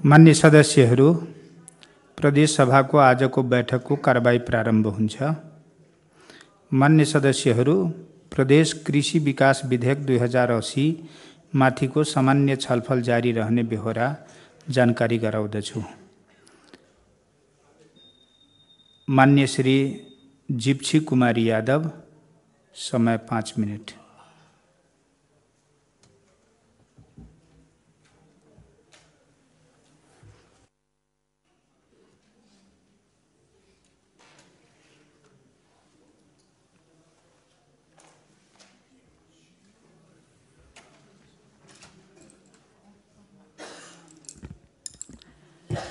मान्य सदस्यहरू, प्रदेश सभाको आजको बैठकको कारबाही प्रारम्भ हुन्छ। मान्य सदस्यहरू, प्रदेश कृषि विकास विधेयक 2080 माथिको सामान्य छलफल जारी रहने बेहोरा जानकारी गराउँदछु। मान्य श्री जिप्सी कुमारी यादव, समय 5 मिनट।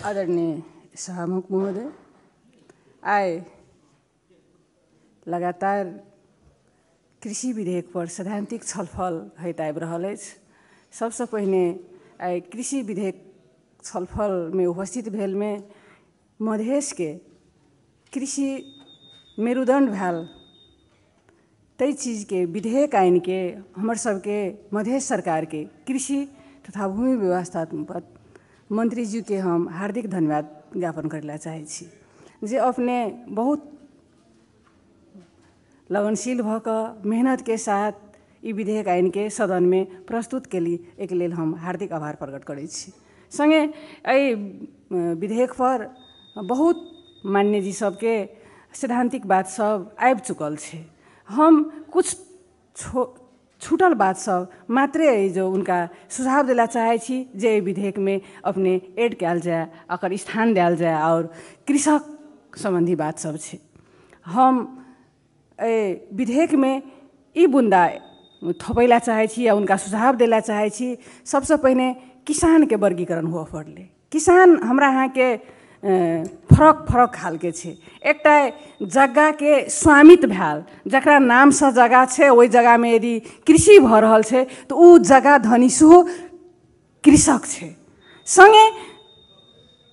आदरणीय सभामुख महोदय, आए लगातार कृषि विधेयक पर सैद्धांतिक छलफल होइत आबि रहल अछि। सबसे पहिने आइ कृषि विधेयक छलफल में उपस्थित भेल में मधेश के कृषि मेरुदंड भेल तै चीज के विधेयक आइन के हमर सबके मधेश सरकार के कृषि तथा भूमि व्यवस्थापन मंत्री जी के हम हार्दिक धन्यवाद ज्ञापन करला चाहे छी जे अपने बहुत लगनशील भक मेहनत के साथ ई विधेयक आइन के सदन में प्रस्तुत केली। एक लेल हम हार्दिक आभार प्रकट करै छी। संगे एहि विधेयक पर बहुत मान्य जी सबके सैद्धांतिक बात सब आबि चुकल छै। हम कुछ छूटल बात सब मात्रे जो उनका सुझाव दिला चाहे छी जे विधेयक में अपने ऐड कयल जाए, अकर स्थान दिया जाए और कृषक संबंधी बात सब छै। हम विधेयक में ई बुंदा थपैला चाहे छी या उनका सुझाव दिला चाहे छी। सबसे पहले किसान के वर्गीकरण हुआ पड़ले। किसान हमरा यहाँ के फरक फरक हाल के छे। एकटा जगह के स्वामित्व भेल, जकरा नाम से जगह छे, ओई जगह में यदि कृषि भ रहल छे तो उ जगह धनी सेहो कृषक छे। संगे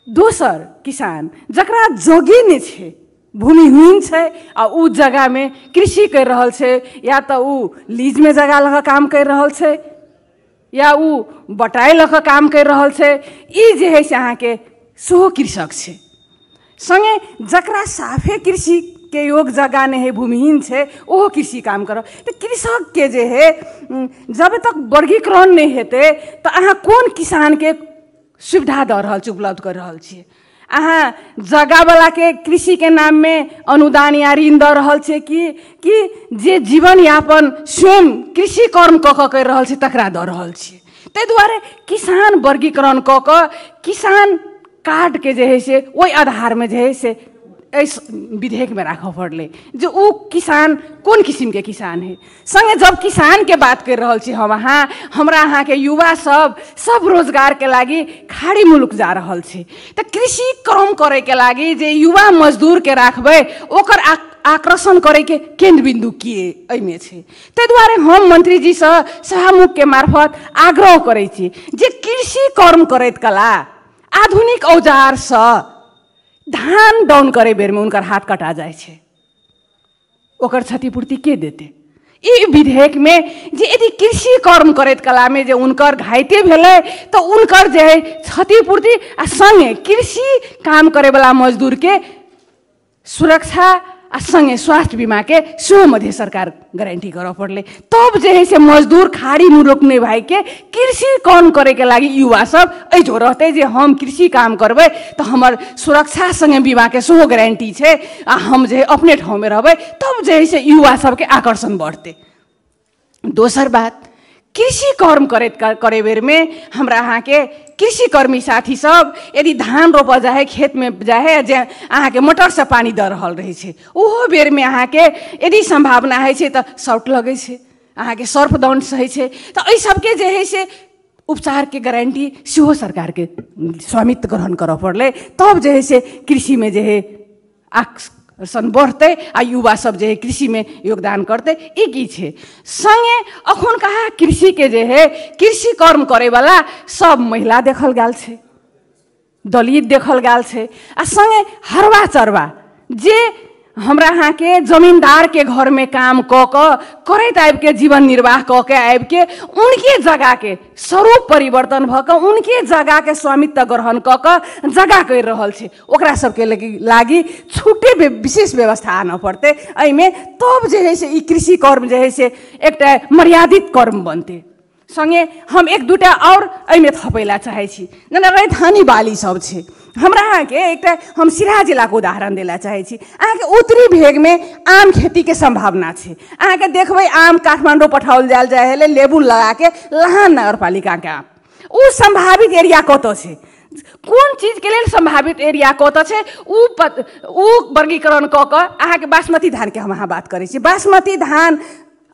दोसर किसान जकरा जगी नहीं छे, भूमिहीन छे आ उ जगह में कृषि कर रहल छे, या तो उ लीज में जगह लगा काम कर रहल छे या उ बटाई लगा काम कर रहल छे। ई जे है से अहाँ के सेहो कृषक छे। संगे जकरा साफे कृषि के योग जगह नहीं है, भूमिहीन छे, ओहो कृषि काम कर। तो कृषक के जे है जब तक वर्गीकरण नहीं हेते तो अहाँ कौन किसान के सुविधा द रहल छी, उपलब्ध कर रहल छी। अहाँ जगह वाला के कृषि के नाम में अनुदान या ऋण द रहल छे कि जे जीवन यापन स्वयं कृषि कर्म क कर रहल छे तकरा द रहल छी। ते दुआरे किसान वर्गीकरण क किसान कार्ड के जे है से वही आधार में जे है से इस विधेयक में राख पड़ले जो उ किसान कौन किस्म के किसान है। संगे जब किसान के बात कर रहल छी हम हमरा अहाँ के युवा सब रोजगार के लागी खाड़ी मुलुक जा रहल छे। तो कृषि कर्म करे के लागी जे युवा मजदूर के राखबे ओकर आकर्षण करे के केंद्र बिंदु किए एमे छे। ते दुआरे हम मंत्री जी से सभामुख के मार्फत आग्रह करे छी जे कृषि कर्म करैत कला आधुनिक औजार से धान डाउन करे बेर में उनकर हाथ कटा जाए छे, ओकर क्षतिपूर्ति के देते। ई विधेयक में जे यदि कृषि कर्म करैत कला में जे उनकर घायते भेले तो उनकर जे है क्षतिपूर्ति आ संगे कृषि काम करे वाला मजदूर के सुरक्षा आ संगे स्वास्थ्य बीमा के सेहो मध्य सरकार गारंटी कर पड़ले। तब जे है से मजदूर खाड़ी मुलुक नहीं भाई के कृषि काम करे के लागी युवा सब ऐजो रहते जे हम कृषि काम करबे तो हमर सुरक्षा संगे बीमा के सेहो गारंटी छे आ हम जे अपने ठाव में रहबे, तब जे है से युवा सब के आकर्षण बढ़ते। दोसर बात, कृषि कर्म करे बेर में हमरा अहाँ के कृषि कर्मी साथी सब यदि धान रोपा जाए, खेत में जाए, जे अहाँ के मोटर से पानी द रहल रहे छे, ओहो बेर में अहाँ के यदि संभावना है छे तो शॉर्ट लगे छे, अहाँ के सर्फ डाउन सही छे। तो ई सब के जे है से उपचार के गारंटी सेहो सरकार के स्वामित्व ग्रहण कर पड़ले। तब जे है से कृषि में जे है आकर्षण बढ़ते आ युवा सब जे है कृषि में योगदान करते। एक ही छे। संगे अखन कहा कृषि के जे है कृषि कर्म करे वाला सब महिला देखल गाल छे, दलित देखल गाल छे आ संगे हरवा चरवा जे हमरा यहाँ के जमींदार के घर में काम करैत आबि के जीवन निर्वाह के आबि के उनके जगह के स्वरूप परिवर्तन भऽ कऽ उनके जगह के स्वामित्व ग्रहण कऽ जगह कर रहल छै, ओकरा सबके लागी छूटे विशेष व्यवस्था आना पड़ते। एहिमे तब जे है से ई कृषि कर्म जे है से एकटा मर्यादित कर्म बनते। संगे हम एक दूटा और एहिमे थपैला चाहै छी, जेना राजधानी बाली सब छै। हमरा यहाँ के एक हम सिराहा जिला के उदाहरण देला चाहे छी। अहाँ के उत्तरी भेग में आम खेती के संभावना है। अहाँ के देखबे आम काठमांडू पठाओल जाल जाए है लेबुल लगा के लहान नगरपालिका के आम उ संभावित एरिया कत है, कौन चीज के लिए संभावित एरिया कत है उ वर्गीकरण क के अहाँ के बासमती धान के हम अहाँ बात करै छी। बासमती धान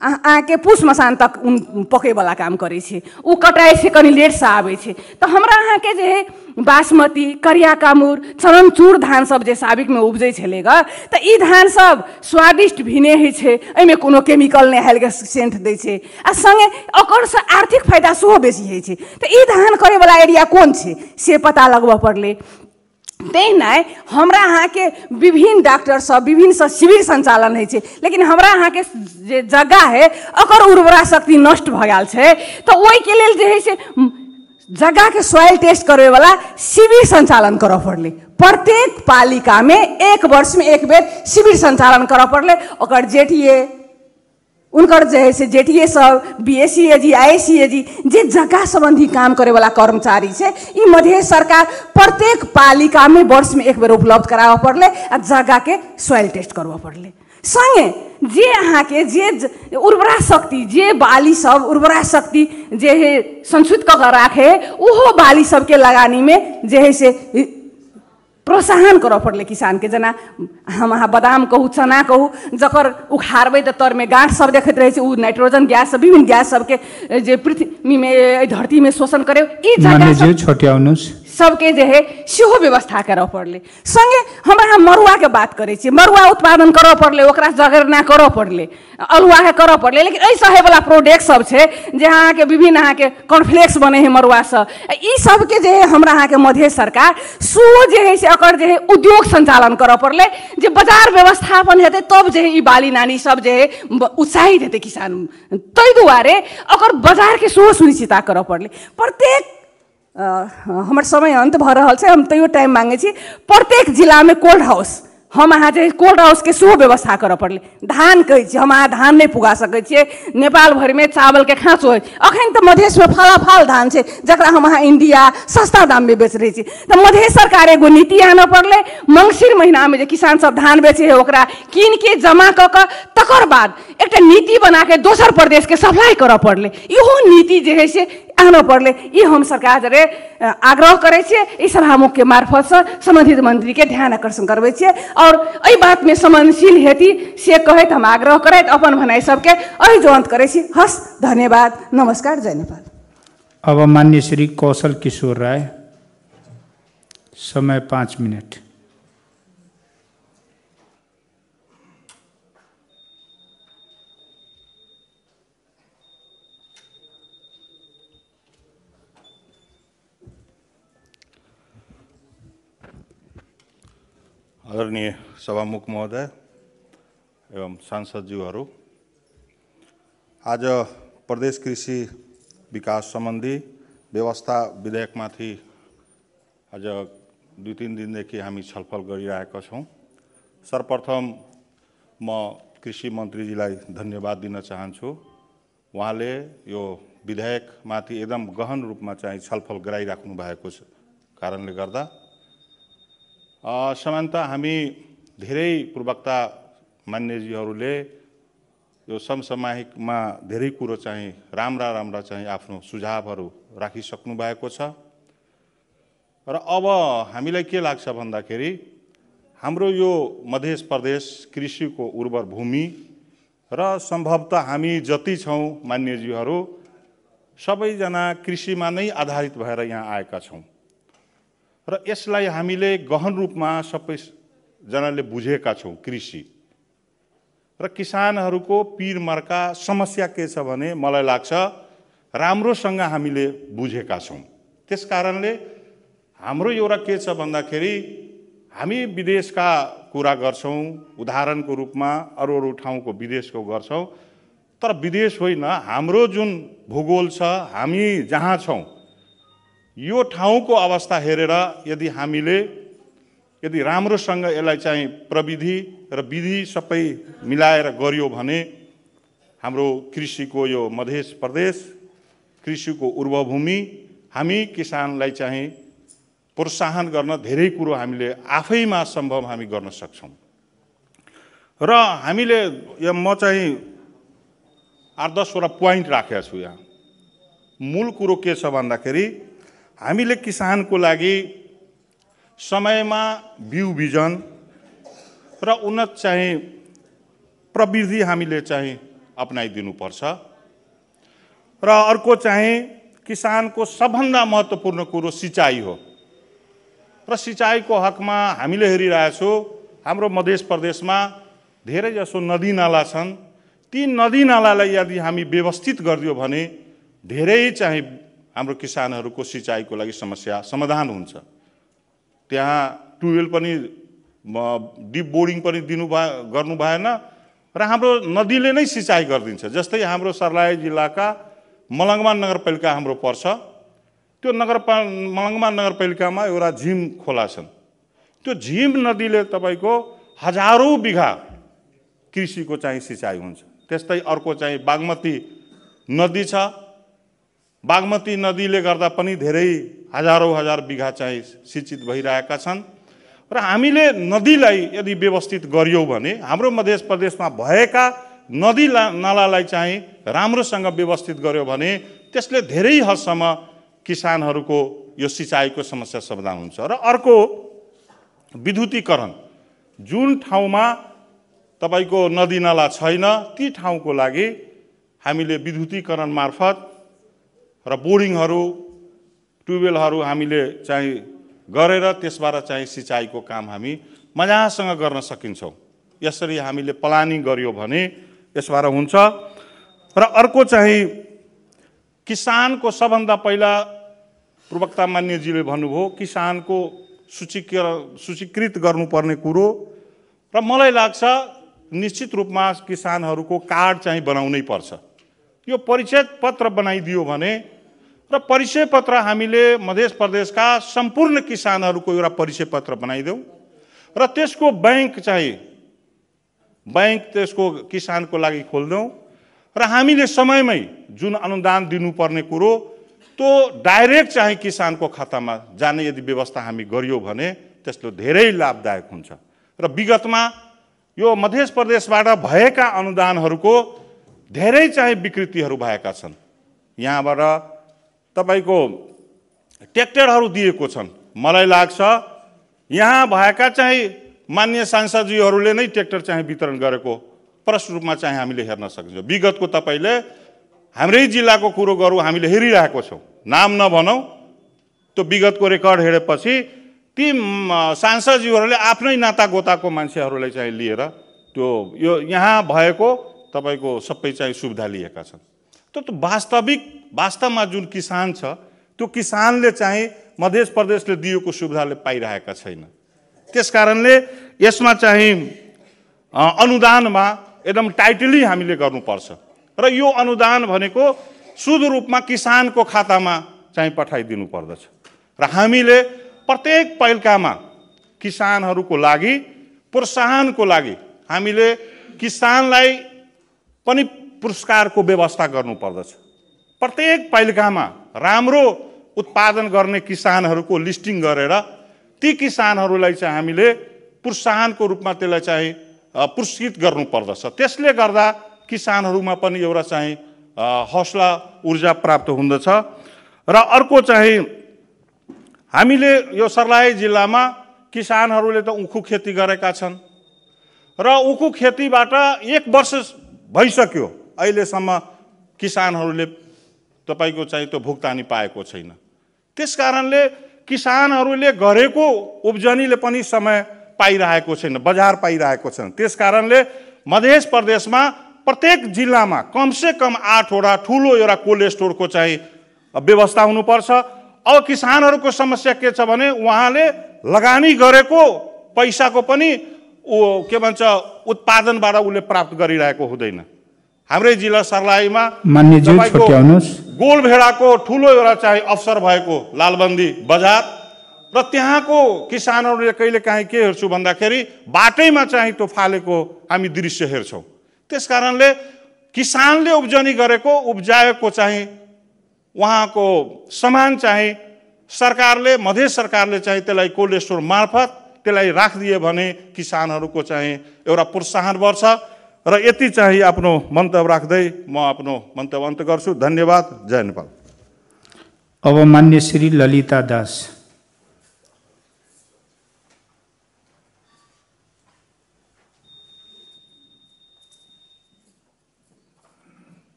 अहाँ के पुष मसान तक पके वाला काम करे छे, उ कटाई से कनी लेट से आवे छे। तो हमरा अहाँ के जे है बासमती करिया कामूर चरणचूर धान सब जे साबिक में उपजे छले ग, तो ई धान सब स्वादिष्ट भी नहीं है छे, एमे कोनो केमिकल नहीं हल्के सेंट दै छे आ संगे ओकर से आर्थिक फायदा सेहो बेसी है छे। तो ई धान करे वाला एरिया कौन छे से पता लगबा पड़ले। तेना हमरा अहाँ के विभिन्न डॉक्टर सब विभिन्न शिविर संचालन है छे, लेकिन हमरा अहाँ के जे जगह है ओकर उर्वरा शक्ति नष्ट भ गेल छे। तो ओहि के लेल जे है से जगह के सॉइल टेस्ट करे वाला शिविर संचालन करऽ पड़ले। प्रत्येक पालिका में एक वर्ष में एक बेर शिविर संचालन करऽ पड़ले। ओकर जेठीए उनकर जे है से जेठीए सब बीएससी जी आईएससी जी जे जगह संबंधी काम करे वाला कर्मचारी छे ई मध्य सरकार प्रत्येक पालिका में वर्ष में एक बेर उपलब्ध करावा पड़ले आ जगह के सॉइल टेस्ट करवा पड़ले। संगे जे अहाँ के जे उर्वरा शक्ति जे बाली सब उर्वरा शक्ति जे है संचित कर राखे उहो बाली सब के लगानी में जे है से प्रोत्साहन करऽ पड़ले किसान के। जना हम अहाँ बादाम कहू चना कहू जकर उखाड़बै तो तर में गांठ सब देखैत रहे छे, उ नाइट्रोजन गैस सब विभिन्न गैस सबके जे पृथ्वी में धरती में शोषण करे ई जगह सबके जे है सेहो व्यवस्था करऽ पड़ले। संगे हमरा यहाँ मरुआ के बात करे छी, मरुआ उत्पादन करऽ पड़ले, ओकरा जगरना करऽ पड़ले, अलुआ के करऽ पड़ले। लेकिन ऐसा है वाला प्रोडक्ट सब छे जे अहाँ के विभिन्न अहाँ के कॉर्नफ्लेक्स बने है मरुआ से ई सब के जे है हमरा अहाँ के मध्य सरकार सो जे है से अकर जे है उद्योग संचालन करऽ पड़ले, जे बाजार व्यवस्थापन हेतै तब जे है ई बाली नानी सब जे है उत्साहित हेतै किसान। तै दुआरे अकर बाजार के सो सुनिश्चितता करऽ पड़ले। प्रत्येक हमर समय अंत भ रहल छै, हम तैयो टाइम मांगे छी। प्रत्येक जिला में कोल्ड हाउस हम अहाँ जे कोल्ड हाउस के सेहो व्यवस्था करऽ पड़ले। धान कहै छी हम अहाँ धान नहीं पुगा सकै छियै, नेपाल भर में चावल के खाँचो है। अखन तो मधेश में फलाफाल धान छै जकरा हम अहाँ इंडिया सस्ता दाम में बेच रहे छी। तो मध्य सरकार एगो नीति आना पड़ले, मंगसिर महीना में जे किसान सब धान बेचे है ओकरा कीन के जमा क के तकर बाद एक नीति बना के दोसर प्रदेश के सप्लाई करऽ पड़ले। इहो नीति जे है से आना पड़ले। ई हम सरकार जरे आग्रह करे छियै, ई सभामुख के मार्फत से संबंधित मंत्री के ध्यान आकर्षण करबे छियै और एहि बात में संवेदनशील हेती से कहैत हम आग्रह करैत अपन भनाई सबके एहि जो अंत करे छी। हस धन्यवाद, नमस्कार, जय नेपाल। अब माननीय श्री कौशल किशोर राय, समय 5 मिनट। आदरणीय सभामुख महोदय एवं सांसदज्यूहरू, आज प्रदेश कृषि विकास सम्बन्धी व्यवस्था विधेयकमाथि आज 2-3 दिनदेखि हामी छलफल गरिरहेका छौँ। सर्वप्रथम म कृषि मन्त्रीजीलाई धन्यवाद दिन चाहन्छु। उहाँले यो विधेयकमाथि एकदम गहन रूपमा चाहिँ छलफल गराइराख्नु भएको कारणले गर्दा सामान्यतः हामी धेरै प्रवक्ता मान्यजीहरूले यो समसामयिकमा धेरै कुरो चाहिँ राम्रा चाहिँ आफ्नो सुझावहरू राखिसक्नु भएको छ र अब हामीलाई के लाग्छ भन्दाखेरि हाम्रो यो मध्य प्रदेश कृषिको उर्वर भूमि र सम्भवतः हामी जति छौँ मान्यजीहरू सबैजना कृषिमा नै आधारित भएर यहाँ आएका छौँ र यसलाई हामीले गहन रूपमा सबैजनाले बुझेका छौँ। कृषि र किसानहरूको पीरमर्का समस्या के छ भने मलाई लाग्छ राम्रोसँग हामीले बुझेका छौँ। त्यसकारणले हाम्रो एउटा के छ भन्दाखेरि हामी विदेशका कुरा गर्छौँ, उदाहरणको रूपमा अरू अरू ठाउँको विदेशको गर्छौँ, तर विदेश होइन, हाम्रो जुन भूगोल छ, हामी जहाँ छौँ यो ठाउँको अवस्था हेरेर यदि राम्रोसँग यसलाई चाहिँ प्रविधि र विधि सबै मिलाएर गरियो भने हाम्रो कृषिको यो मध्य प्रदेश कृषिको उर्वरभूमि हामी किसानलाई चाहिँ प्रोत्साहन गर्न धेरै कुरो हामीले आफैमा सम्भव हामी गर्न सक्छौँ। र हामीले म चाहिँ 8-10 वटा पोइन्ट राखेको छु यहाँ। मूल कुरो के छ भन्दाखेरि हामीले किसानको लागि समयमा बिउ बिजन र उन्नत चाहिँ प्रविधि हामीले चाहिँ अपनाइदिनुपर्छ। र अर्को चाहिँ किसानको सबभन्दा महत्त्वपूर्ण कुरो सिँचाइ हो। र सिँचाइको हकमा हामीले हेरिरहेछौँ हाम्रो मध्य प्रदेशमा धेरै जसो नदी नाला छन्। ती नदी नालालाई यदि हामी व्यवस्थित गरिदियो भने धेरै चाहिँ हाम्रो किसानहरूको सिँचाइको लागि समस्या समाधान हुन्छ। त्यहाँ ट्युबवेल पनि डिप बोरिङ पनि गर्नु भएन र हाम्रो नदीले नै सिँचाइ गरिदिन्छ। जस्तै हाम्रो सर्लाही जिल्लाका मलङ्गमा नगरपालिका हाम्रो पर्छ। त्यो मलङ्गमा नगरपालिकामा एउटा झिम खोला छन्। त्यो झिम नदीले तपाईँको हजारौँ बिघा कृषिको चाहिँ सिँचाइ हुन्छ। त्यस्तै अर्को चाहिँ बागमती नदी छ। बागमती नदीले गर्दा पनि धेरै हजार बिघा चाहिँ सिंचित भइरहेका छन्। र हामीले नदीलाई यदि व्यवस्थित गरियौँ भने हाम्रो मध्य प्रदेशमा भएका नदी नालालाई चाहिँ राम्रोसँग व्यवस्थित गर्यो भने त्यसले धेरै हदसम्म किसानहरूको यो सिँचाइको समस्या समाधान हुन्छ। र अर्को विद्युतीकरण, जुन ठाउँमा तपाईँको नदी नाला छैन ती ठाउँको लागि हामीले विद्युतीकरण मार्फत र बोरिङहरू ट्युबवेलहरू हामीले चाहिँ गरेर त्यसबाट चाहिँ सिँचाइको काम हामी मजासँग गर्न सकिन्छौँ। यसरी हामीले प्लानिङ गरियो भने यसबाट हुन्छ। र अर्को चाहिँ किसानको सबभन्दा पहिला प्रवक्ता मान्यजीले भन्नुभयो किसानको सूचीकृत गर्नुपर्ने कुरो। र मलाई लाग्छ निश्चित रूपमा किसानहरूको कार्ड चाहिँ बनाउनै पर्छ। यो परिचय पत्र बनाइदियो भने र परिचय पत्र हामीले मध्य प्रदेशका सम्पूर्ण किसानहरूको एउटा परिचय पत्र बनाइदेऊ र त्यसको बैंक त्यसको किसानको लागि खोल्दौँ र हामीले समयमै जुन अनुदान दिनुपर्ने कुरो त्यो डाइरेक्ट चाहिँ किसानको खातामा जाने यदि व्यवस्था हामी गरियो भने त्यसले धेरै लाभदायक हुन्छ। र विगतमा यो मध्य प्रदेशबाट भएका अनुदानहरूको धेरै चाहिँ विकृतिहरू भएका छन्। यहाँबाट तपाईको ट्र्याक्टरहरू दिएको छन्। मलाई लाग्छ यहाँ भएका चाहिँ मान्य सांसदजीहरूले नै ट्र्याक्टर चाहिँ वितरण गरेको प्रष्ट रूपमा चाहिँ हामीले हेर्न सकिन्छ। विगतको तपाईँले हाम्रै जिल्लाको कुरो गरौँ, हामीले हेरिरहेको छौँ, नाम नभनौँ, त्यो विगतको रेकर्ड हेरेपछि ती सांसदजीहरूले आफ्नै नातागोताको मान्छेहरूलाई चाहिँ लिएर त्यो यो यहाँ भएको तपाईँको सबै चाहिँ सुविधा लिएका छन्। त्यो वास्तवमा जुन किसान छ त्यो किसानले चाहिँ मध्य प्रदेशले दिएको सुविधाले पाइरहेका छैन। त्यसकारणले यसमा चाहिँ अनुदानमा एकदम टाइटली हामीले गर्नुपर्छ र यो अनुदान भनेको शुद्ध रूपमा किसानको खातामा चाहिँ पठाइदिनु पर्दछ। र हामीले प्रत्येक पाइलामा किसानहरूको लागि प्रोत्साहनको लागि हामीले किसानलाई पनि पुरस्कारको व्यवस्था गर्नुपर्दछ। प्रत्येक पालिकामा राम्रो उत्पादन गर्ने किसानहरूको लिस्टिङ गरेर ती किसानहरूलाई चाहिँ हामीले प्रोत्साहनको रूपमा त्यसलाई चाहिँ पुरस्कृत गर्नुपर्दछ। त्यसले गर्दा किसानहरूमा पनि एउटा चाहिँ हौसला ऊर्जा प्राप्त हुँदछ। र अर्को चाहिँ हामीले यो सर्लाही जिल्लामा किसानहरूले त उखु खेती गरेका छन् र उखु खेतीबाट 1 वर्ष भइसक्यो, अहिलेसम्म किसानहरूले तपाईँको चाहिँ त्यो भुक्तानी पाएको छैन। त्यसकारणले किसानहरूले गरेको उब्जनीले पनि समय पाइरहेको छैन, बजार पाइरहेको छैन। त्यसकारणले मध्य प्रदेशमा प्रत्येक जिल्लामा कमसेकम 8 वटा ठुलो एउटा कोल्ड स्टोरको चाहिँ व्यवस्था हुनुपर्छ। अब किसानहरूको समस्या के छ भने उहाँले लगानी गरेको पैसाको पनि के भन्छ उत्पादनबाट उसले प्राप्त गरिरहेको हुँदैन। हाम्रै जिल्ला सर्लाहीमा मान्यज्यू छुट्याउनुस्। गोलभेडाको ठुलो एउटा चाहिँ अवसर भएको लालबन्दी बजार र त्यहाँको किसानहरूले कहिलेकाहीँ के हेर्छु भन्दाखेरि बाटैमा चाहिँ त्यो फालेको हामी दृश्य हेर्छौँ। त्यस कारणले किसानले उब्जनी गरेको उब्जाएको चाहिँ उहाँको सामान चाहिँ सरकारले मधेस सरकारले चाहिँ त्यसलाई कोल्ड स्टोर मार्फत त्यसलाई राखिदिए भने किसानहरूको चाहिँ एउटा प्रोत्साहन बढ्छ। र यति चाहिँ आफ्नो मन्तव्य राख्दै म आफ्नो मन्तव्य अन्त्य गर्छु। धन्यवाद। जय नेपाल। अब मान्य श्री ललिता दास।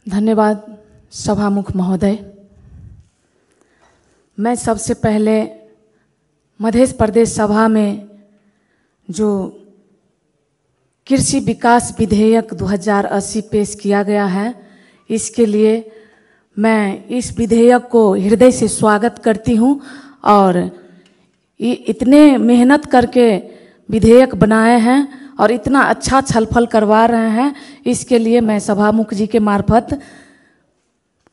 धन्यवाद सभामुख महोदय। मैं सबसे पहले मध्य प्रदेश सभा में जो कृषि विकास विधेयक 2080 पेश किया गया है, इसके लिए मैं इस विधेयक को हृदय से स्वागत करती हूँ। और इतने मेहनत करके विधेयक बनाए हैं और इतना अच्छा छलफल करवा रहे हैं, इसके लिए मैं सभामुख जी के मार्फत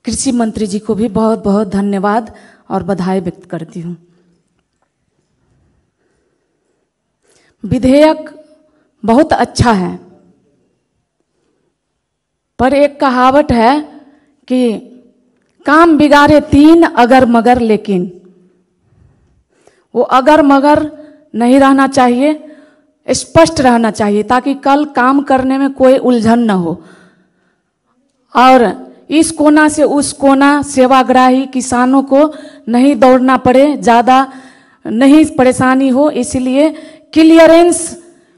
कृषि मंत्री जी को भी बहुत बहुत धन्यवाद और बधाई व्यक्त करती हूँ। विधेयक बहुत अच्छा है, पर एक कहावत है कि काम बिगाड़े तीन अगर मगर, लेकिन वो अगर मगर नहीं रहना चाहिए, स्पष्ट रहना चाहिए ताकि कल काम करने में कोई उलझन न हो और इस कोना से उस कोना सेवाग्राही किसानों को नहीं दौड़ना पड़े, ज़्यादा नहीं परेशानी हो, इसलिए क्लियरेंस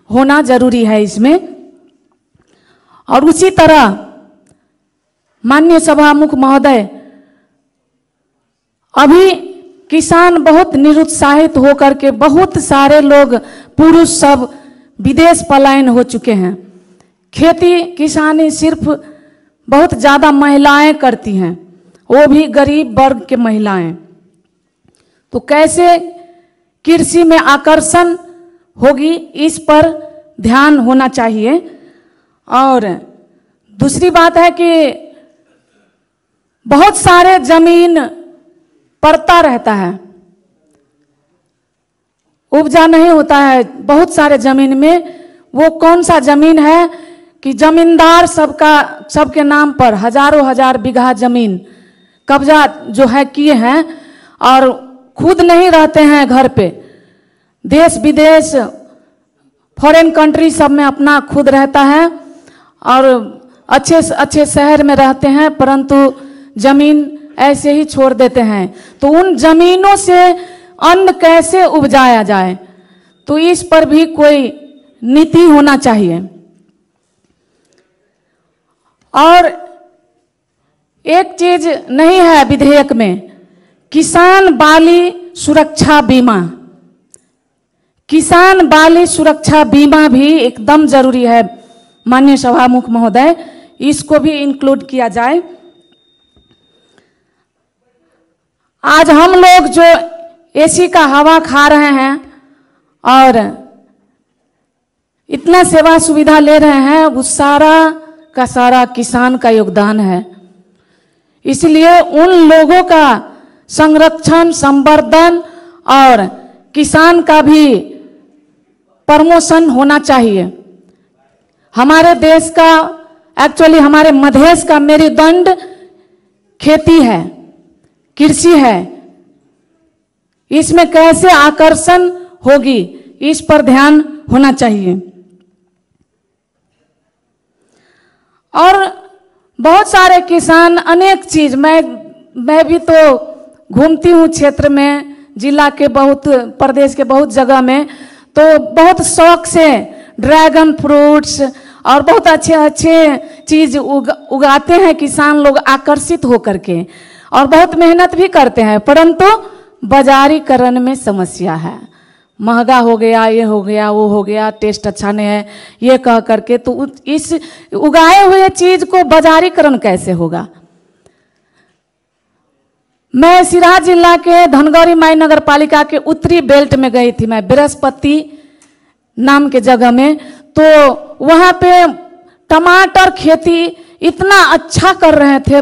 होना जरूरी है इसमें। और उसी तरह माननीय सभामुख महोदय, अभी किसान बहुत निरुत्साहित होकर के बहुत सारे लोग पुरुष सब विदेश पलायन हो चुके हैं। खेती किसानी सिर्फ बहुत ज़्यादा महिलाएं करती हैं, वो भी गरीब वर्ग के महिलाएं। तो कैसे कृषि में आकर्षण होगी, इस पर ध्यान होना चाहिए। और दूसरी बात है कि बहुत सारे जमीन पड़ता रहता है, उपजा नहीं होता है बहुत सारे जमीन में। वो कौन सा जमीन है कि जमींदार सबके नाम पर हजारों हजार बीघा जमीन कब्जा जो है किए हैं और खुद नहीं रहते हैं घर पे, देश विदेश फॉरेन कंट्री सब में अपना खुद रहता है और अच्छे अच्छे शहर में रहते हैं, परंतु जमीन ऐसे ही छोड़ देते हैं। तो उन जमीनों से अन्न कैसे उपजाया जाए, तो इस पर भी कोई नीति होना चाहिए। और एक चीज नहीं है विधेयक में, किसान बाली सुरक्षा बीमा। किसान बाली सुरक्षा बीमा भी एकदम जरूरी है माननीय सभामुख महोदय, इसको भी इंक्लूड किया जाए। आज हम लोग जो एसी का हवा खा रहे हैं और इतना सेवा सुविधा ले रहे हैं, वो सारा का सारा किसान का योगदान है। इसलिए उन लोगों का संरक्षण, संवर्धन और किसान का भी प्रमोशन होना चाहिए। हमारे देश का, एक्चुअली हमारे मधेश का मेरुदंड खेती है, कृषि है। इसमें कैसे आकर्षण होगी, इस पर ध्यान होना चाहिए। और बहुत सारे किसान अनेक चीज, मैं भी तो घूमती हूँ क्षेत्र में, जिला के बहुत, प्रदेश के बहुत जगह में, तो बहुत शौक से ड्रैगन फ्रूट्स और बहुत अच्छे अच्छे चीज उगाते हैं किसान लोग आकर्षित होकर के, और बहुत मेहनत भी करते हैं, परंतु बाजारीकरण में समस्या है। महंगा हो गया, ये हो गया, वो हो गया, टेस्ट अच्छा नहीं है, ये कह करके तो इस उगाए हुए चीज को बाजारीकरण कैसे होगा। मैं सिराज जिला के धनगौरी माई नगर पालिका के उत्तरी बेल्ट में गई थी, मैं बृहस्पति नाम के जगह में, तो वहाँ पे टमाटर खेती इतना अच्छा कर रहे थे,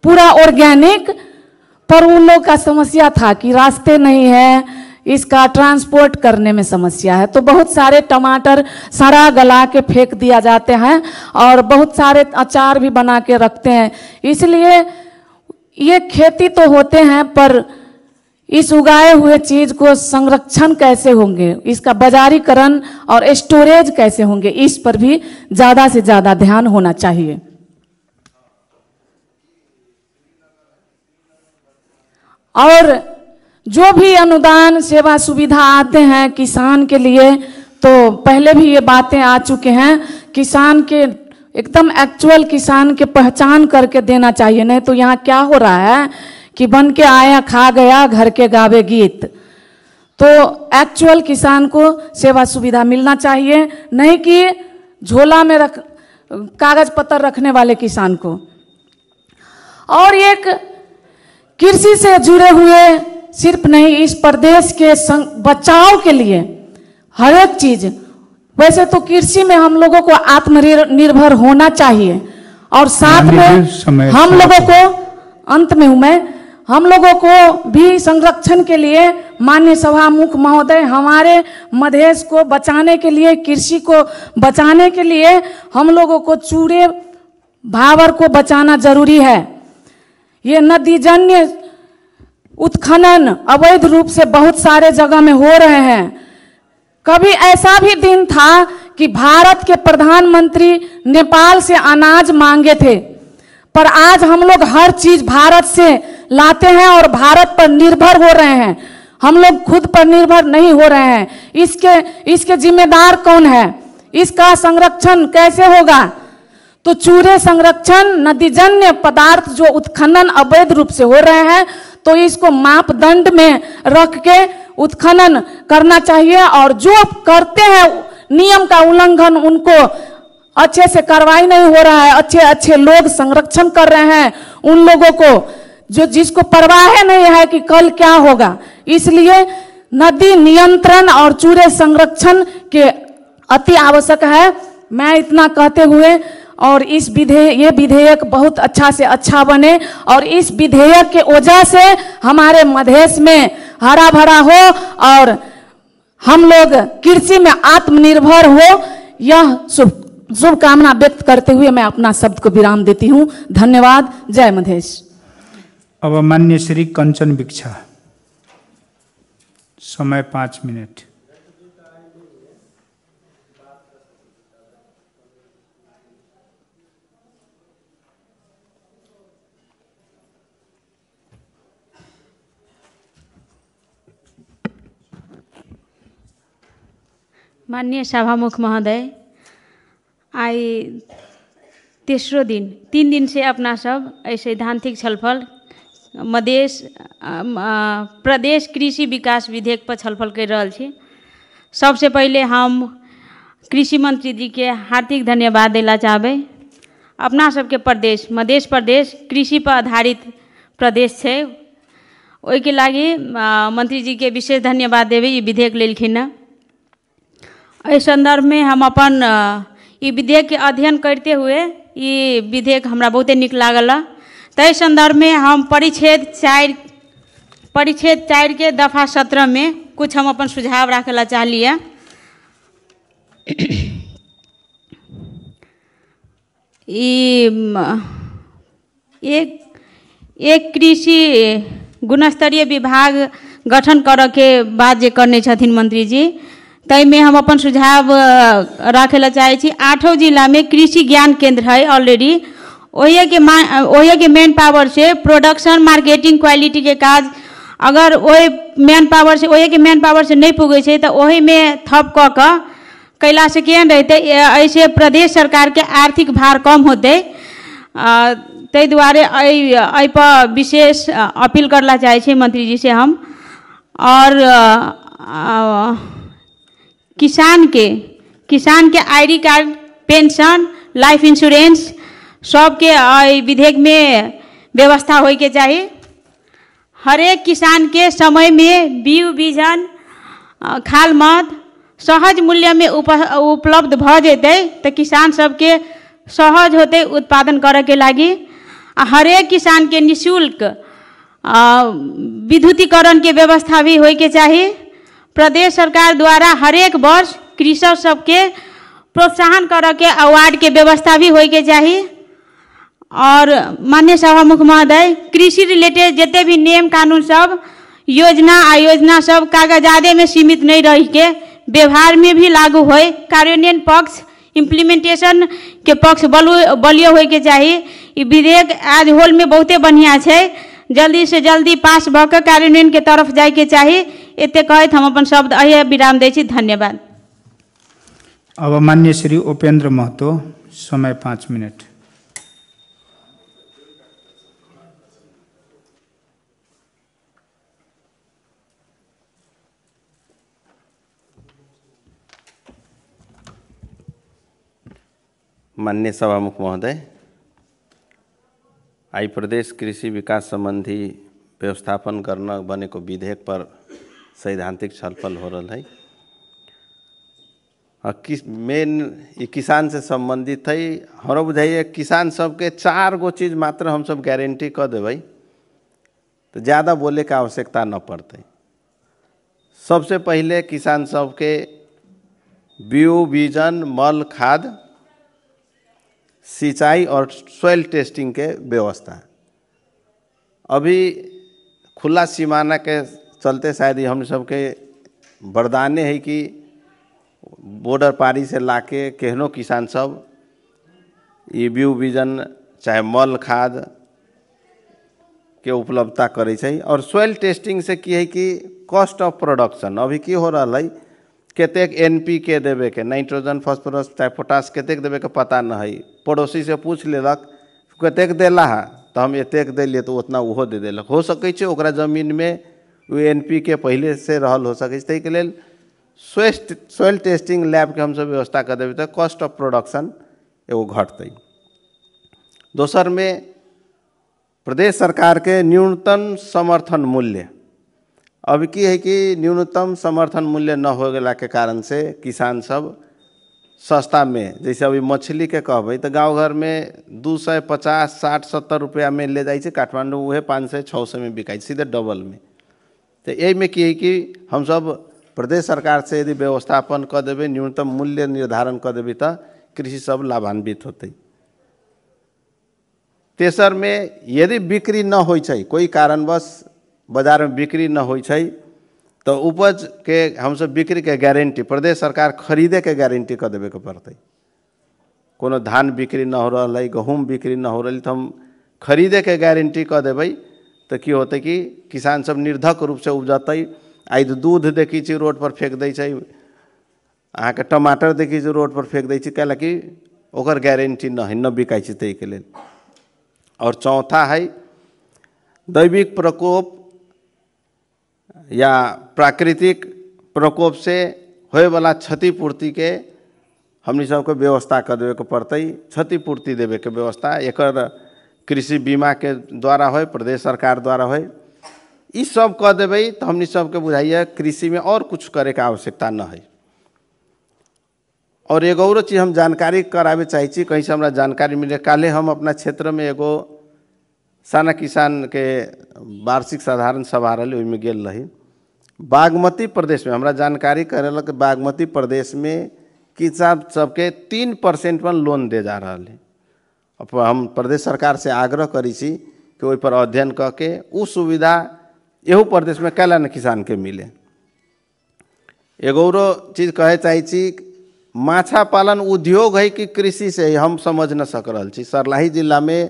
पूरा ऑर्गेनिक, पर उन लोग का समस्या था कि रास्ते नहीं है, इसका ट्रांसपोर्ट करने में समस्या है, तो बहुत सारे टमाटर सड़ा गला के फेंक दिया जाते हैं और बहुत सारे अचार भी बना के रखते हैं। इसलिए ये खेती तो होते हैं, पर इस उगाए हुए चीज को संरक्षण कैसे होंगे, इसका बाजारीकरण और स्टोरेज कैसे होंगे, इस पर भी ज्यादा से ज्यादा ध्यान होना चाहिए। और जो भी अनुदान सेवा सुविधा आते हैं किसान के लिए, तो पहले भी ये बातें आ चुके हैं, किसान के एकदम एक्चुअल किसान के पहचान करके देना चाहिए। नहीं तो यहाँ क्या हो रहा है कि बन के आया खा गया घर के गावे गीत। तो एक्चुअल किसान को सेवा सुविधा मिलना चाहिए, नहीं कि झोला में कागज पत्र रखने वाले किसान को। और एक कृषि से जुड़े हुए सिर्फ नहीं, इस प्रदेश के बचाव के लिए हर एक चीज, वैसे तो कृषि में हम लोगों को आत्मनिर्भर होना चाहिए, और साथ में हम लोगों को, अंत में हूं मैं, हम लोगों को भी संरक्षण के लिए माननीय सभामुख महोदय हमारे मधेश को बचाने के लिए, कृषि को बचाने के लिए हम लोगों को चूड़े भावर को बचाना जरूरी है। ये नदीजन्य उत्खनन अवैध रूप से बहुत सारे जगह में हो रहे हैं। कभी ऐसा भी दिन था कि भारत के प्रधानमंत्री नेपाल से अनाज मांगे थे, पर आज हम लोग हर चीज भारत से लाते हैं और भारत पर निर्भर हो रहे हैं, हम लोग खुद पर निर्भर नहीं हो रहे हैं। इसके जिम्मेदार कौन है, इसका संरक्षण कैसे होगा? तो चूरे संरक्षण, नदीजन्य पदार्थ जो उत्खनन अवैध रूप से हो रहे हैं, तो इसको मापदंड में रख के उत्खनन करना चाहिए, और जो करते हैं नियम का उल्लंघन, उनको अच्छे से कार्रवाई नहीं हो रहा है, अच्छे अच्छे लोग संरक्षण कर रहे हैं उन लोगों को, जो जिसको परवाह नहीं है कि कल क्या होगा। इसलिए नदी नियंत्रण और चूरे संरक्षण के अति आवश्यक है। मैं इतना कहते हुए, और ये विधेयक बहुत अच्छा से अच्छा बने, और इस विधेयक के वजह से हमारे मधेश में हरा भरा हो और हम लोग कृषि में आत्मनिर्भर हो, यह शुभकामना व्यक्त करते हुए मैं अपना शब्द को विराम देती हूँ। धन्यवाद। जय मधेश। अब माननीय श्री कंचन भिक्षा, समय 5 मिनट। माननीय सभामुख महोदय, आई तेसरो दिन 3 दिन से अपना सब सैद्धांतिक छलफल मधेश प्रदेश कृषि विकास विधेयक पर छलफल कर रहल छी। सबसे पहले हम कृषि मंत्री जी के हार्दिक धन्यवाद देला चाहबै। अपना सबके प्रदेश मधेश प्रदेश कृषि पर आधारित प्रदेश है, ओहि के लागी मंत्री जी के विशेष धन्यवाद देबै ई विधेयक लेलखिन। इस संदर्भ में हम अपन ई विधेयक के अध्ययन करते हुए ये विधेयक हमरा बहुते निक लागल। तै संदर्भ में हम परिच्छेद 4 के दफा 17 में कुछ हम अपन सुझाव रखला चाहलिए। एक कृषि गुणस्तरीय विभाग गठन करऽ के बात जे करने छथिन मंत्री जी, तैमें हम अपन सुझाव रखेला चाहे छी। 8 जिला में कृषि ज्ञान केंद्र है ऑलरेडी, ओहे के मैन पावर से प्रोडक्शन मार्केटिंग क्वालिटी के काज अगर ओहे मैन पावर से नहीं पुगे छै तो ओही में थप कऽ कऽ कैला से केहन रहते, ऐसे प्रदेश सरकार के आर्थिक भार कम होते। तै दुआरे एहि पर विशेष अपील करला चाहे छी मंत्री जी से हम। और किसान के ID card, pension, life insurance सबके विधेयक में व्यवस्था होय के चाहिए। हरेक किसान के समय में बीज बीजन खाल मद सहज मूल्य में उपलब्ध भ जेतै तो किसान सबके सहज होते उत्पादन करे के लागी। हरेक किसान के निःशुल्क विद्युतीकरण के व्यवस्था भी होय के चाहिए। प्रदेश सरकार द्वारा हरेक वर्ष कृषक सबके प्रोत्साहन करे के अवार्ड के व्यवस्था भी होय के चाहिए। और माननीय सभामुख महोदय, कृषि रिलेटेड जितने भी नियम कानून सब योजना आयोजना सब कागजादे में सीमित नहीं रह के व्यवहार में भी लागू होय, कार्यान्वयन पक्ष इम्प्लीमेंटेशन के पक्ष बलियो होय के चाहिए। ई विधेयक आज होल में बहुते बढ़िया है, जल्दी से जल्दी पास भ के कार्यान्वयन के तरफ जाय के चाहिए। एते कहत हम अपन शब्द अहिए विराम दै छी। धन्यवाद। अब माननीय श्री उपेंद्र महतो, समय 5 मिनट। माननीय सभामुख महोदय, आई प्रदेश कृषि विकास संबंधी व्यवस्थापन गर्न बनेको विधेयक पर सैद्धांतिक छलफल हो रहा है। मेन किसान से संबंधित है। हमारा बुझाइए किसान सबके 4 गो चीज मात्र हम सब गारंटी कर देवे तो ज़्यादा बोले का आवश्यकता न पड़ते। सबसे पहले किसान सबके बीज बीजन मल खाद सिंचाई और सॉइल टेस्टिंग के व्यवस्था। अभी खुला सीमाना के चलते शायद हम सबके वरदाने है कि बॉर्डर पारी से लाके केहनो किसान सब ये बीज बीजन चाहे मल खाद के उपलब्धता करे छै। और सॉइल टेस्टिंग से की है कि कॉस्ट ऑफ प्रोडक्शन अभी की हो रहा है, केतेक NPK देवे के, नाइट्रोजन फास्फोरस चाहे पोटास केतेक देवे के पता न है। पड़ोसी से पूछ लेलक केतेक देला है तो हम एतेक दिलिए तो उतना वो दे देलक। हो सके छै ओकरा जमीन में वो NPK पहले से रहल हो सके छै। के लेल सॉइल टेस्टिंग लैब के हम सब व्यवस्था कर देवे तो कॉस्ट ऑफ प्रोडक्शन एगो घटते। दोसर में प्रदेश सरकार के न्यूनतम समर्थन मूल्य अब की है कि न्यूनतम समर्थन मूल्य न हो गला के कारण से किसान सब सस्ता में, जैसे अभी मछली के कहबे तो गांव घर में 250, 60, 70 रुपया में ले जाए। काठमांडू वह 500, 600 में बिकाई सीधे डबल में। तो यही में की है कि हम सब प्रदेश सरकार से यदि व्यवस्थापन कर देवे, न्यूनतम मूल्य निर्धारण कर देवे तो कृषि सब लाभान्वित होते। तेसर में यदि बिक्री न हो, कोई कारणवश बाजार में बिक्री न हो तो उपज के हम सब बिक्री के गारंटी प्रदेश सरकार खरीदे के गारंटी कर देवे के पड़ते। कोनो धान बिक्री न हो रहा है, गहूम बिक्री न हो रही तो हम खरीदे के गारंटी कर देवे तो की होते कि किसान सब निर्धक रूप से उपजते। आज दूध देखी छी रोड पर फेंक दै छै, अहाँ के टमाटर देखी छी रोड पर फेंक दै छी, कैला कि ओकर गारंटी न बिकाई छै तै के लेल। और चौथा है दैविक प्रकोप या प्राकृतिक प्रकोप से होए वाला क्षतिपूर्ति के हमनी सबके व्यवस्था कर देवे के पड़ते। क्षतिपूर्ति देवे के व्यवस्था एकर कृषि बीमा के द्वारा हो, प्रदेश सरकार द्वारा हो, ये सब कर देवे तो हमनी सबके बुझाइए कृषि में और कुछ करे के आवश्यकता न है। और एगो और चीज हम जानकारी करावे चाहे छी, कहीं से हमरा जानकारी मिले। काले हम अपना क्षेत्र में एगो साना किसान के वार्षिक साधारण सभा रही, में गेल रही। बागमती प्रदेश में हमरा जानकारी करेल कि बागमती प्रदेश में किसान सबके 3% पर लोन दे जा रहा है। अब हम प्रदेश सरकार से आग्रह करी छी कि ओहि पर अध्ययन करके उ सुविधा एहू प्रदेश में कैला न किसान के मिले। एगो और चीज कहे चाहे छी, माछा पालन उद्योग है कि कृषि से हम समझ न सक रहा छी। सर्लाही जिला में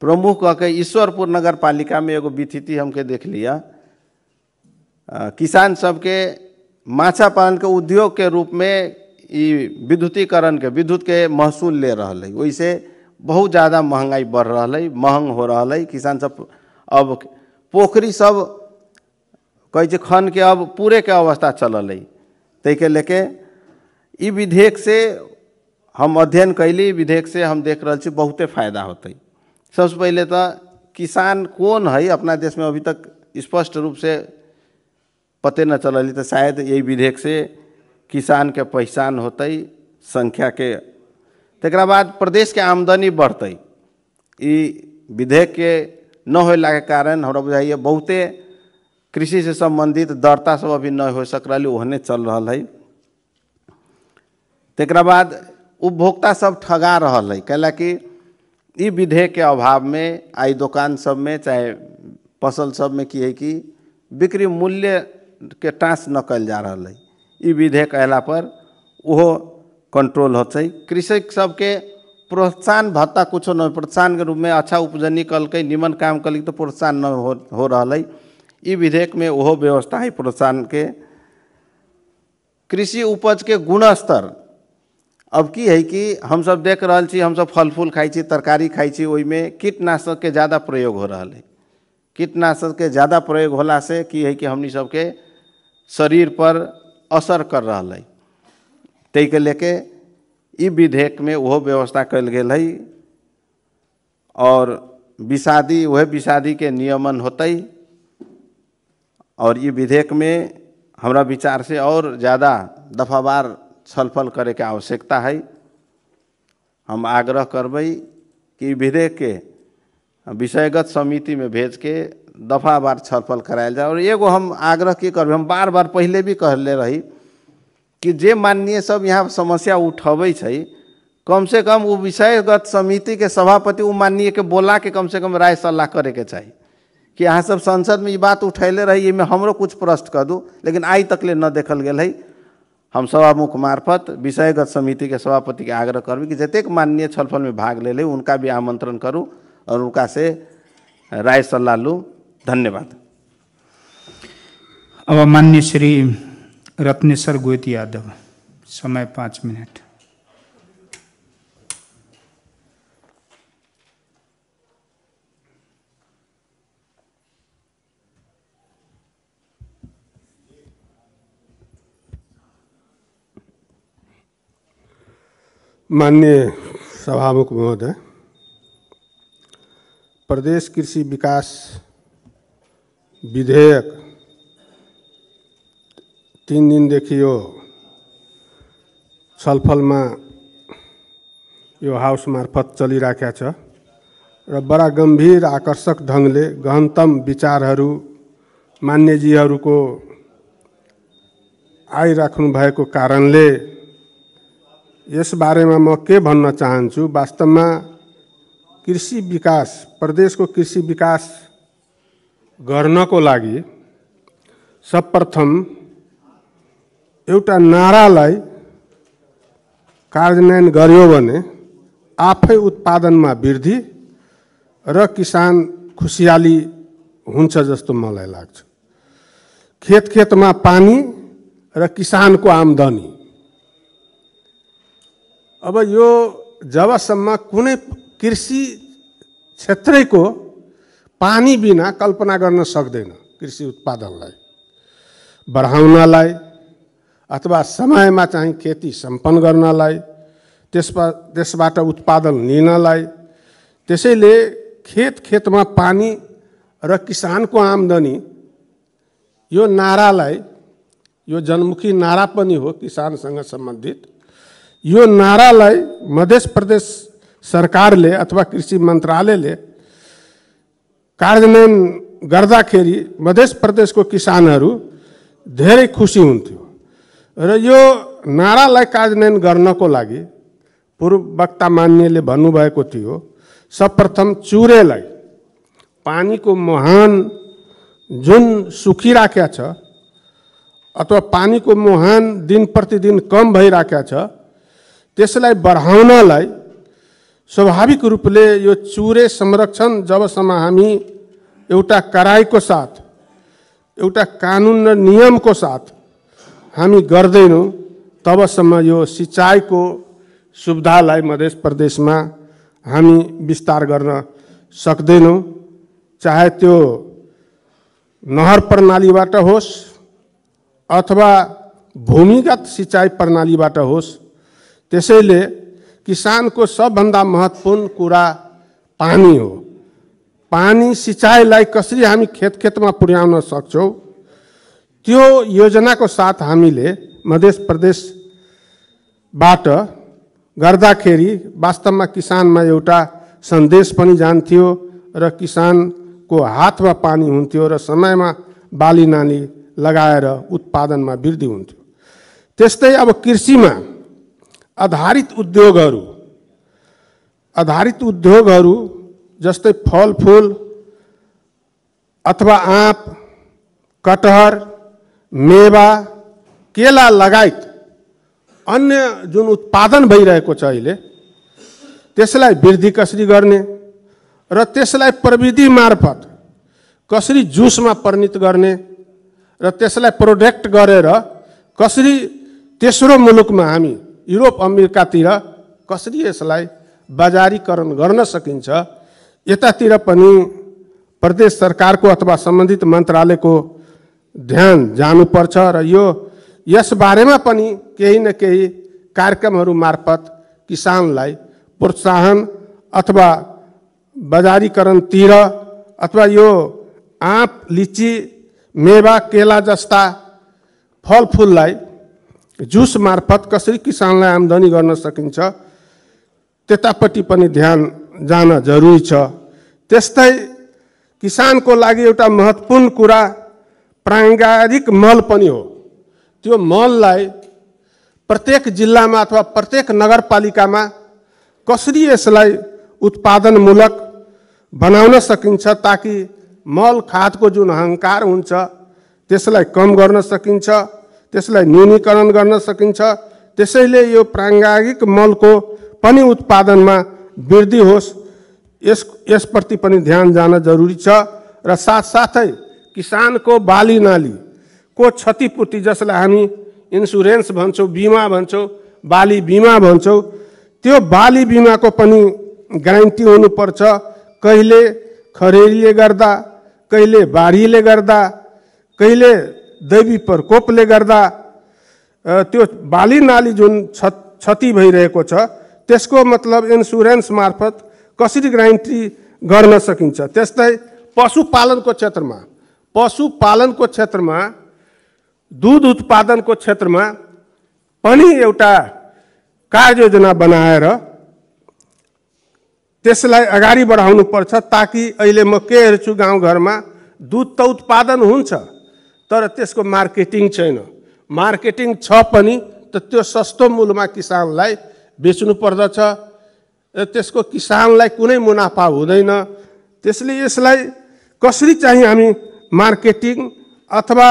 प्रमुख कह के ईश्वरपुर नगर पालिका में एगो बिथिति हमके देख लिया। किसान सबके माछा पालन के उद्योग के रूप में विद्युतीकरण के विद्युत के महसूल ले रहा है। वैसे बहुत ज़्यादा महंगाई बढ़ रहा है, महंग हो रहा है। किसान सब अब पोखरी सब कहे छै खन के अब पूरे के अवस्था चलल है। तै के लेके ई विधेयक से हम अध्ययन कैली, विधेयक से हम देख रहे छी बहुते फायदा होते। सबसे पहले तो किसान कौन है अपना देश में अभी तक स्पष्ट रूप से पते न चलल, तो शायद यही विधेयक से किसान के पहचान होते, संख्या के। तकरा बाद प्रदेश के आमदनी बढ़ते। ई विधेयक के न होला के कारण हमरा बुझाइए बहुते कृषि से संबंधित दरता सब अभी न हो सक रही, ओहने चल रहा है। तकरा बाद उपभोक्ता सब ठगा रहा है, कैला कि ई विधेयक के अभाव में आई दुकान सब में चाहे फसल सब में की है कि बिक्री मूल्य के टाँस न कल जा रहा है। ई विधेयक अला पर वो कंट्रोल होते। कृषक सबके प्रोत्साहन भत्ता कुछ न, प्रोत्साहन के रूप में अच्छा उपजनी कल के निमन काम कल तो प्रोत्साहन न हो रहा है। ई विधेयक में वो व्यवस्था है प्रोत्साहन के। कृषि उपज के गुणस्तर अब की है कि हम सब देख रहा छी, हम सब फल फूल खाई छी, तरकारी खाई छी, ओई में कीटनाशक के ज़्यादा प्रयोग हो रहा है। कीटनाशक के ज़्यादा प्रयोग होला से की है कि हमनी सबके शरीर पर असर कर रहा है। तै के लेके ई विधेयक में वह व्यवस्था कल गेल है और विषादी वह विषादी के नियमन होते। और ये विधेयक में हमरा विचार से और ज़्यादा दफावार छलफल करे के आवश्यकता है। हम आग्रह करबै कि विधेयक के विषयगत समिति में भेज के दफावार छलफल करायल जाए। और एगो हम आग्रह की करबै, हम बार बार पहले भी कहले रही कि जे माननीय सब यहाँ समस्या उठबै छै, कम से कम वो विषयगत समिति के सभापति वो माननीय के बोला के कम से कम राय सलाह करे के चाहिए कि अहाँ सब संसद में ये बात उठैले रही, में हमरो कुछ प्रश्न कर दूँ, लेकिन आई तक ले न देखल गेल है। हम सभामुख मार्फत विषयगत समिति के सभापति के आग्रह करबी कि जतेक माननीय छलफल में भाग ले उनका भी आमंत्रण करूँ और उनका से राय सलाह लूँ। धन्यवाद। अब माननीय श्री रत्नेश्वर गोयती यादव, समय 5 मिनट। माननीय सभामुख महोदय, प्रदेश कृषि विकास विधेयक 3 दिनदेखि यो छलफलमा यो हाउस मार्फत चलिराखेको छ र बडा गम्भीर आकर्षक ढङ्गले गहनतम विचारहरू मान्यजीहरूको आइराख्नु भएको कारणले यस बारेमा म के भन्न चाहन्छु। वास्तवमा कृषि विकास, प्रदेशको कृषि विकास गर्नको लागि सर्वप्रथम एउटा नारालाई कार्यान्वयन गर्यो भने आफै उत्पादनमा वृद्धि र किसान खुसियाली हुन्छ जस्तो मलाई लाग्छ। खेत खेतमा पानी र किसानको आमदनी। अब यो जबसम्म कुनै कृषि क्षेत्रको पानी बिना कल्पना गर्न सक्दैन कृषि उत्पादनलाई बढाउनलाई अथवा समयमा चाहिँ खेती सम्पन्न गर्नलाई, त्यसबाट उत्पादन लिनलाई। त्यसैले खेत खेतमा पानी र किसानको आमदनी यो नारालाई, यो जनमुखी नारा पनि हो किसानसँग सम्बन्धित, यो नारालाई मध्य प्रदेश सरकारले अथवा कृषि मन्त्रालयले कार्यान्वयन गर्दाखेरि मध्य प्रदेशको किसानहरू धेरै खुसी हुन्थ्यो। र यो नारालाई कार्यान्वयन गर्नको लागि पूर्व वक्ता मान्यले भन्नुभएको थियो, सर्वप्रथम चुरेलाई पानीको मुहान जुन सुकिराखेको छ अथवा पानीको मुहान दिन प्रतिदिन कम भइराखेको छ, त्यसलाई बढाउनलाई स्वाभाविक रूपले यो चुरे संरक्षण जबसम्म हामी एउटा कराईको साथ, एउटा कानुन र नियमको साथ हामी गर्दैनौँ, तबसम्म यो सिंचाइको सुविधालाई मध्य प्रदेशमा हामी विस्तार गर्न सक्दैनौँ। चाहे त्यो नहर प्रणालीबाट होस् अथवा भूमिगत सिंचाई प्रणालीबाट होस्, त्यसैले किसानको सबभन्दा महत्त्वपूर्ण कुरा पानी हो। पानी सिंचाइलाई कसरी हामी खेत खेतमा पुर्याउन सक्छौँ, त्यो योजनाको साथ हामीले मध्य प्रदेशबाट गर्दाखेरि वास्तवमा किसानमा एउटा सन्देश पनि जान्थ्यो र किसानको हातमा पानी हुन्थ्यो र समयमा बाली नाली लगाएर उत्पादनमा वृद्धि हुन्थ्यो। त्यस्तै अब कृषिमा आधारित उद्योगहरू जस्तै फलफुल अथवा आँप, कटहर, मेवा, केला लगायत अन्य जुन उत्पादन भइरहेको छ अहिले, त्यसलाई वृद्धि कसरी गर्ने र त्यसलाई प्रविधि मार्फत कसरी जुसमा परिणत गर्ने र त्यसलाई प्रोडक्ट गरेर कसरी तेस्रो मुलुकमा हामी युरोप अमेरिकातिर कसरी यसलाई बजारीकरण गर्न सकिन्छ, यतातिर पनि प्रदेश सरकारको अथवा सम्बन्धित मन्त्रालयको ध्यान जानुपर्छ र यस बारेमा पनि केही न केही कार्यक्रमहरू मार्फत किसानलाई प्रोत्साहन अथवा बजारीकरणतिर अथवा यो आँप, लिची, मेवा, केला जस्ता फलफुललाई जुस मार्फत कसरी किसानलाई आम्दानी गर्न सकिन्छ, त्यतापट्टि पनि ध्यान जान जरुरी छ। त्यस्तै किसानको लागि एउटा महत्त्वपूर्ण कुरा प्राङ्गारिक मल पनि हो। त्यो मललाई प्रत्येक जिल्लामा अथवा प्रत्येक नगरपालिकामा कसरी यसलाई उत्पादनमूलक बनाउन सकिन्छ ताकि मल खादको जुन अहङ्कार हुन्छ त्यसलाई कम गर्न सकिन्छ, त्यसलाई न्यूनीकरण गर्न सकिन्छ। त्यसैले यो प्राङ्गारिक मलको पनि उत्पादनमा वृद्धि होस्, यसप्रति पनि ध्यान जान जरुरी छ र साथसाथै किसानको बाली नालीको क्षतिपूर्ति, जसलाई हामी इन्सुरेन्स भन्छौँ, बिमा भन्छौँ, बाली बिमा भन्छौँ, त्यो बाली बिमाको पनि ग्यारेन्टी हुनुपर्छ। कहिले खरेरीले गर्दा, कहिले बाढीले गर्दा, कहिले दैवी प्रकोपले गर्दा त्यो बाली नाली जुन क्षति भइरहेको छ त्यसको मतलब इन्सुरेन्स मार्फत कसरी ग्यारेन्टी गर्न सकिन्छ। त्यस्तै पशुपालनको क्षेत्रमा दूध उत्पादनको क्षेत्रमा पनि एउटा कार्ययोजना बनाएर त्यसलाई अगाडि बढाउनु पर्छ ताकि अहिले म के हेर्छु गाउँघरमा दूध त उत्पादन हुन्छ तर त्यसको मार्केटिङ छैन। मार्केटिङ छ पनि त त्यो सस्तो मूल्यमा किसानलाई बेच्नु पर्दछ, त्यसको किसानलाई कुनै मुनाफा हुँदैन। त्यसले यसलाई कसरी चाहिँ हामी मार्केटिङ अथवा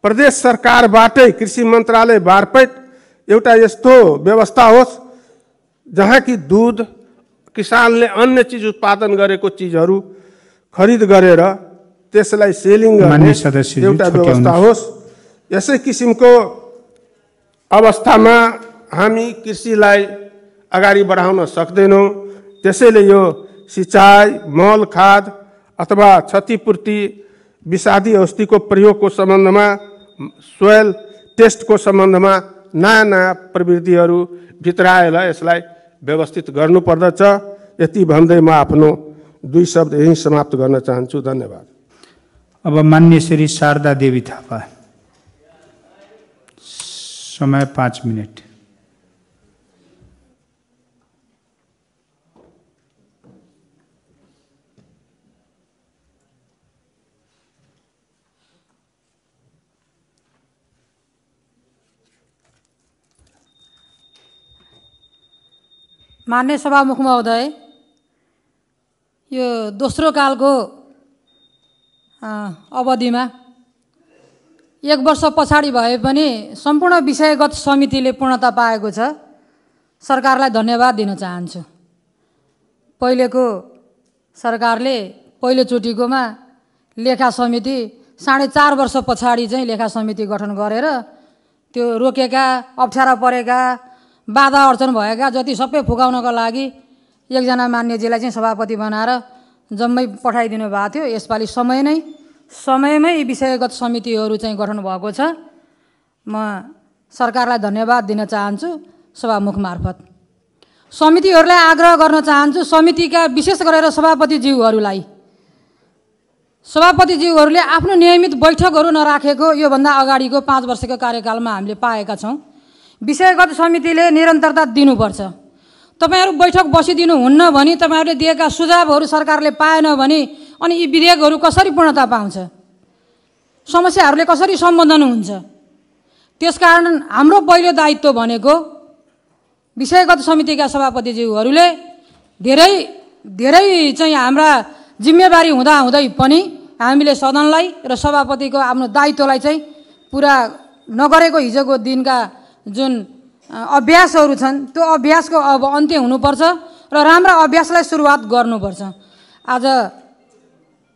प्रदेश सरकारबाटै कृषि मन्त्रालय मार्फत एउटा यस्तो व्यवस्था होस् जहाँ कि दूध किसानले अन्य चिज उत्पादन गरेको चिजहरू खरिद गरेर त्यसलाई सेलिङ गर्ने एउटा व्यवस्था होस्। यसै किसिमको अवस्थामा हामी कृषिलाई अगाडि बढाउन सक्दैनौँ। त्यसैले यो सिँचाइ, मल खाद अथवा क्षतिपूर्ति, विषादी औषधिको प्रयोगको सम्बन्धमा, सोयल टेस्टको सम्बन्धमा नयाँ नयाँ प्रविधिहरू भित्राएर यसलाई व्यवस्थित गर्नुपर्दछ। यति भन्दै म आफ्नो 2 शब्द यही समाप्त गर्न चाहन्छु। धन्यवाद। अब मान्य श्री शारदा देवी थापा, समय 5 मिनट। मान्य सभामुख महोदय, यो दोस्रो कालको अवधिमा 1 वर्ष पछाडि भए पनि सम्पूर्ण विषयगत समितिले पूर्णता पाएको छ। सरकारलाई धन्यवाद दिन चाहन्छु। पहिलेको सरकारले पहिलोचोटिकोमा लेखा समिति 4.5 वर्ष पछाडि चाहिँ लेखा समिति गठन गरेर त्यो रोकेका, अप्ठ्यारा परेका, बाधा अडचन भएका जति सबै फुकाउनको लागि एकजना मान्यजीलाई चाहिँ सभापति बनाएर जम्मै पठाइदिनु भएको थियो। यसपालि समय नै समयमै यी विषयगत समितिहरू चाहिँ गठन भएको छ। म सरकारलाई धन्यवाद दिन चाहन्छु सभामुख मार्फत। समितिहरूलाई आग्रह गर्न चाहन्छु, समितिका विशेष गरेर सभापतिज्यूहरूले आफ्नो नियमित बैठकहरू नराखेको योभन्दा अगाडिको 5 वर्षको कार्यकालमा हामीले पाएका छौँ। विषयगत समितिले निरन्तरता दिनुपर्छ। तपाईहरू बैठक बसिदिनुहुन्न भने तपाईहरूले दिएका सुझावहरू सरकारले पाएन भने अनि यी विधेयकहरू कसरी पूर्णता पाउँछ, समस्याहरूले कसरी सम्बोधन हुन्छ। त्यसकारण हाम्रो पहिलो दायित्व भनेको विषयगत समितिका सभापतिज्यूहरूले धेरै चाहिँ हाम्रा जिम्मेवारी हुँदाहुँदै पनि हामीले सदनलाई र सभापतिको आफ्नो दायित्वलाई चाहिँ पुरा नगरेको हिजोको दिनका जुन अभ्यासहरू छन् त्यो अभ्यासको अब अन्त्य हुनुपर्छ र राम्रा अभ्यासलाई सुरुवात गर्नुपर्छ। आज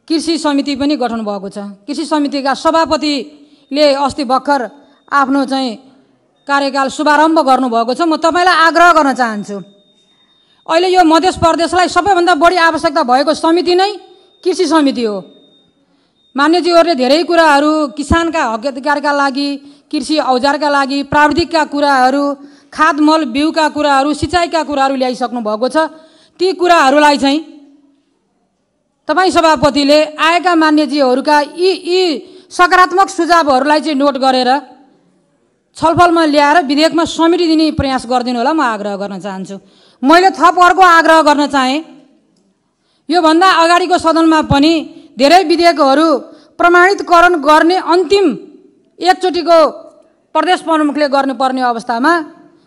कृषि समिति पनि गठन भएको छ। कृषि समितिका सभापतिले अस्ति भर्खर आफ्नो चाहिँ कार्यकाल शुभारम्भ गर्नुभएको छ। म तपाईँलाई आग्रह गर्न चाहन्छु, अहिले यो मध्य प्रदेशलाई सबैभन्दा बढी आवश्यकता भएको समिति नै कृषि समिति हो। मान्यज्यूहरूले धेरै कुराहरू किसानका हक अधिकारका लागि, कृषि औजारका लागि, प्राविधिकका कुराहरू, खाद मल बिउका कुराहरू, सिँचाइका कुराहरू ल्याइसक्नु भएको छ। ती कुराहरूलाई चाहिँ तपाईँ सभापतिले आएका मान्यज्यूहरूका यी सकारात्मक सुझावहरूलाई चाहिँ नोट गरेर छलफलमा ल्याएर विधेयकमा समेटी दिने प्रयास गरिदिनु होला, म आग्रह गर्न चाहन्छु। मैले थप अर्को आग्रह गर्न चाहेँ, योभन्दा अगाडिको सदनमा पनि धेरै विधेयकहरू प्रमाणितकरण गर्ने अन्तिम एकचोटिको प्रदेश प्रमुखले गर्नुपर्ने अवस्थामा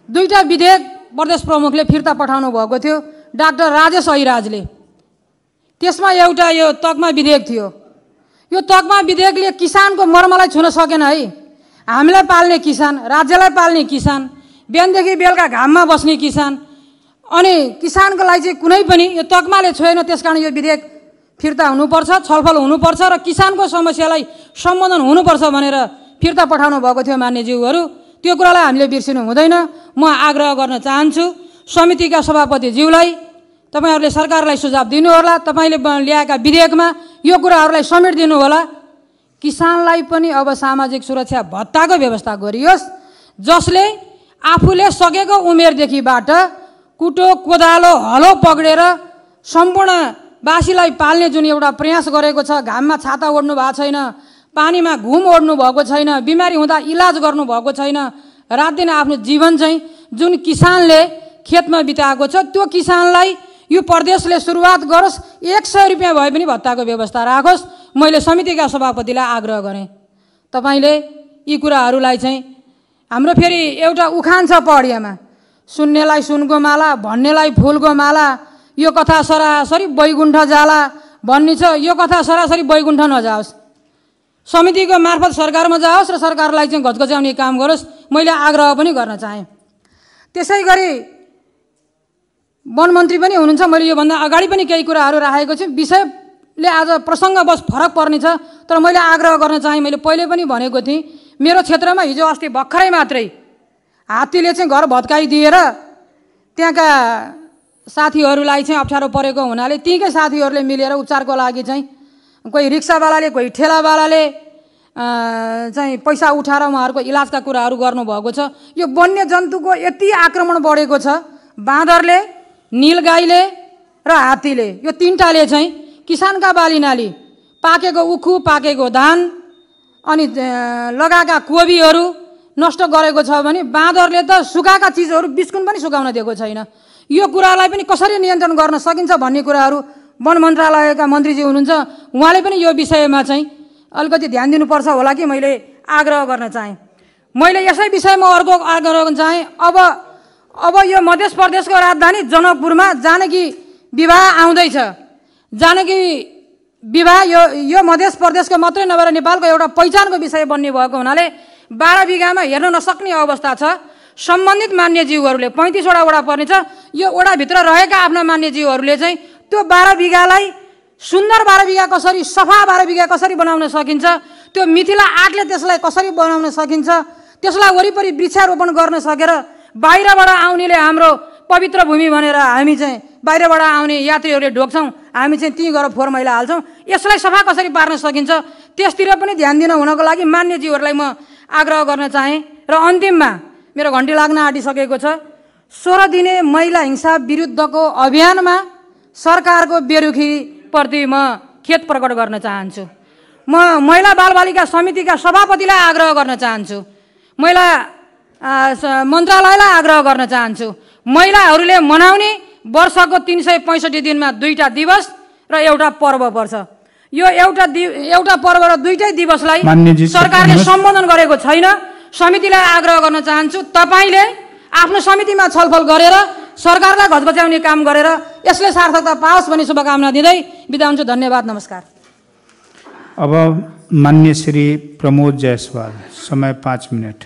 2टा विधेयक प्रदेश प्रमुखले फिर्ता पठाउनु भएको थियो डाक्टर राजेश ऐराजले। त्यसमा एउटा यो तकमा विधेयक थियो। यो तकमा विधेयकले किसानको मर्मलाई छुन सकेन है। हामीलाई पाल्ने किसान, राज्यलाई पाल्ने किसान, बिहानदेखि बेलुका घाममा बस्ने किसान, अनि किसानको लागि चाहिँ कुनै पनि यो तकमाले छोएन। त्यसकारण यो विधेयक फिर्ता हुनुपर्छ, छलफल हुनुपर्छ र किसानको समस्यालाई सम्बोधन हुनुपर्छ भनेर फिर्ता पठाउनु भएको थियो मान्यज्यूहरू। त्यो कुरालाई हामीले बिर्सिनु हुँदैन। म आग्रह गर्न चाहन्छु समितिका सभापतिज्यूलाई, तपाईहरूले सरकारलाई सुझाव दिनु होला, तपाईँले ल्याएका विधेयकमा यो कुराहरूलाई समेटिदिनु होला। किसानलाई पनि अब सामाजिक सुरक्षा भत्ताको व्यवस्था गरियोस्, जसले आफूले सकेको उमेरदेखिबाट कुटो कोदालो हलो पक्रेर सम्पूर्ण बासीलाई पाल्ने जुन एउटा प्रयास गरेको छ, घाममा छाता ओढ्नु भएको छैन, पानीमा घुम ओढ्नु भएको छैन, बिमारी हुँदा इलाज गर्नु भएको छैन, रात दिन आफ्नो जीवन चाहिँ जुन किसानले खेतमा बिताएको छ त्यो किसानलाई यो प्रदेशले सुरुवात गरोस्, 100 रुपियाँ भए पनि भत्ताको व्यवस्था राखोस्। मैले समितिका सभापतिलाई आग्रह गरेँ, तपाईँले यी कुराहरूलाई चाहिँ हाम्रो फेरि एउटा उखान छ पहाडियामा, सुन्नेलाई सुनको माला, भन्नेलाई फुलको माला, यो कथा सरासरी बैकुण्ठ जाला भन्ने छ। यो कथा सरासरी बैकुण्ठ नजाओस्, समितिको मार्फत सरकारमा जाओस् र सरकारलाई चाहिँ घचघच्याउने काम गरोस्, मैले आग्रह पनि गर्न चाहेँ। त्यसै गरी वन मन्त्री पनि हुनुहुन्छ, मैले योभन्दा अगाडि पनि केही कुराहरू राखेको छु। विषयले आज प्रसङ्गवश फरक पर्नेछ, तर मैले आग्रह गर्न चाहेँ, मैले पहिले पनि भनेको थिएँ, मेरो क्षेत्रमा हिजो अस्ति भर्खरै मात्रै हात्तीले चाहिँ घर भत्काइदिएर त्यहाँका साथीहरूलाई चाहिँ अप्ठ्यारो परेको हुनाले तीकै साथीहरूले मिलेर उपचारको लागि चाहिँ कोही रिक्सावालाले, कोही ठेलावालाले चाहिँ पैसा उठाएर उहाँहरूको इलाजका कुराहरू गर्नुभएको छ। यो वन्य जन्तुको यति आक्रमण बढेको छ, बाँदरले, नीलगाईले र हात्तीले, यो 3टाले चाहिँ किसानका बालीनाली, पाकेको उखु, पाकेको धान अनि लगाएका कोबीहरू नष्ट गरेको छ भने बाँदरले त सुकाएका चिजहरू बिस्कुन पनि सुकाउन दिएको छैन। यो कुरालाई पनि कसरी नियन्त्रण गर्न सकिन्छ भन्ने कुराहरू वन मन्त्रालयका मन्त्रीजी हुनुहुन्छ, उहाँले पनि यो विषयमा चाहिँ अलिकति ध्यान दिनुपर्छ होला कि मैले आग्रह गर्न चाहेँ। मैले यसै विषयमा अर्को आग्रह गर्न चाहेँ, अब यो मध्य प्रदेशको राजधानी जनकपुरमा जानकी विवाह आउँदैछ। जानकी विवाह यो मध्य प्रदेशको मात्रै नभएर नेपालको एउटा पहिचानको विषय बन्ने भएको हुनाले 12 बिघामा हेर्न नसक्ने अवस्था छ। सम्बन्धित मान्यज्यूहरूले 35वटा वडा पर्ने छ, यो वडाभित्र रहेका आफ्ना मान्यज्यूहरूले चाहिँ त्यो 12 बिघालाई सुन्दर 12 बिघा कसरी, सफा 12 बिघा कसरी बनाउन सकिन्छ, त्यो मिथिला आर्टले त्यसलाई कसरी बनाउन सकिन्छ, त्यसलाई वरिपरि वृक्षारोपण गर्न सकेर बाहिरबाट आउनेले हाम्रो पवित्र भूमि भनेर हामी चाहिँ बाहिरबाट आउने यात्रीहरूले ढोग्छौँ, हामी चाहिँ ती गएर फोहोर मैला हाल्छौँ। यसलाई सफा कसरी पार्न सकिन्छ त्यसतिर पनि ध्यान दिन हुनको लागि मान्यज्यूहरूलाई म आग्रह गर्न चाहेँ। र अन्तिममा मेरो घन्टी लाग्न आँटिसकेको छ। 16 दिने महिला हिंसा विरुद्धको अभियानमा सरकारको बेरुखीप्रति म खेद प्रकट गर्न चाहन्छु। म महिला बालबालिका समितिका सभापतिलाई आग्रह गर्न चाहन्छु, महिला मन्त्रालयलाई आग्रह गर्न चाहन्छु, महिलाहरूले मनाउने वर्षको 365 दिनमा 2टा दिवस र एउटा पर्व पर्छ। यो एउटा पर्व र 2टै दिवसलाई सरकारले सम्बोधन गरेको छैन। समितिलाई आग्रह गर्न चाहन्छु, तपाईँले आफ्नो समितिमा छलफल गरेर सरकारलाई घचबच्याउने काम गरेर यसले सार्थकता पाओस् भन्ने शुभकामना दिँदै बिदा हुन्छु। धन्यवाद, नमस्कार। अब मान्य श्री प्रमोद जायसवाल, समय 5 मिनट।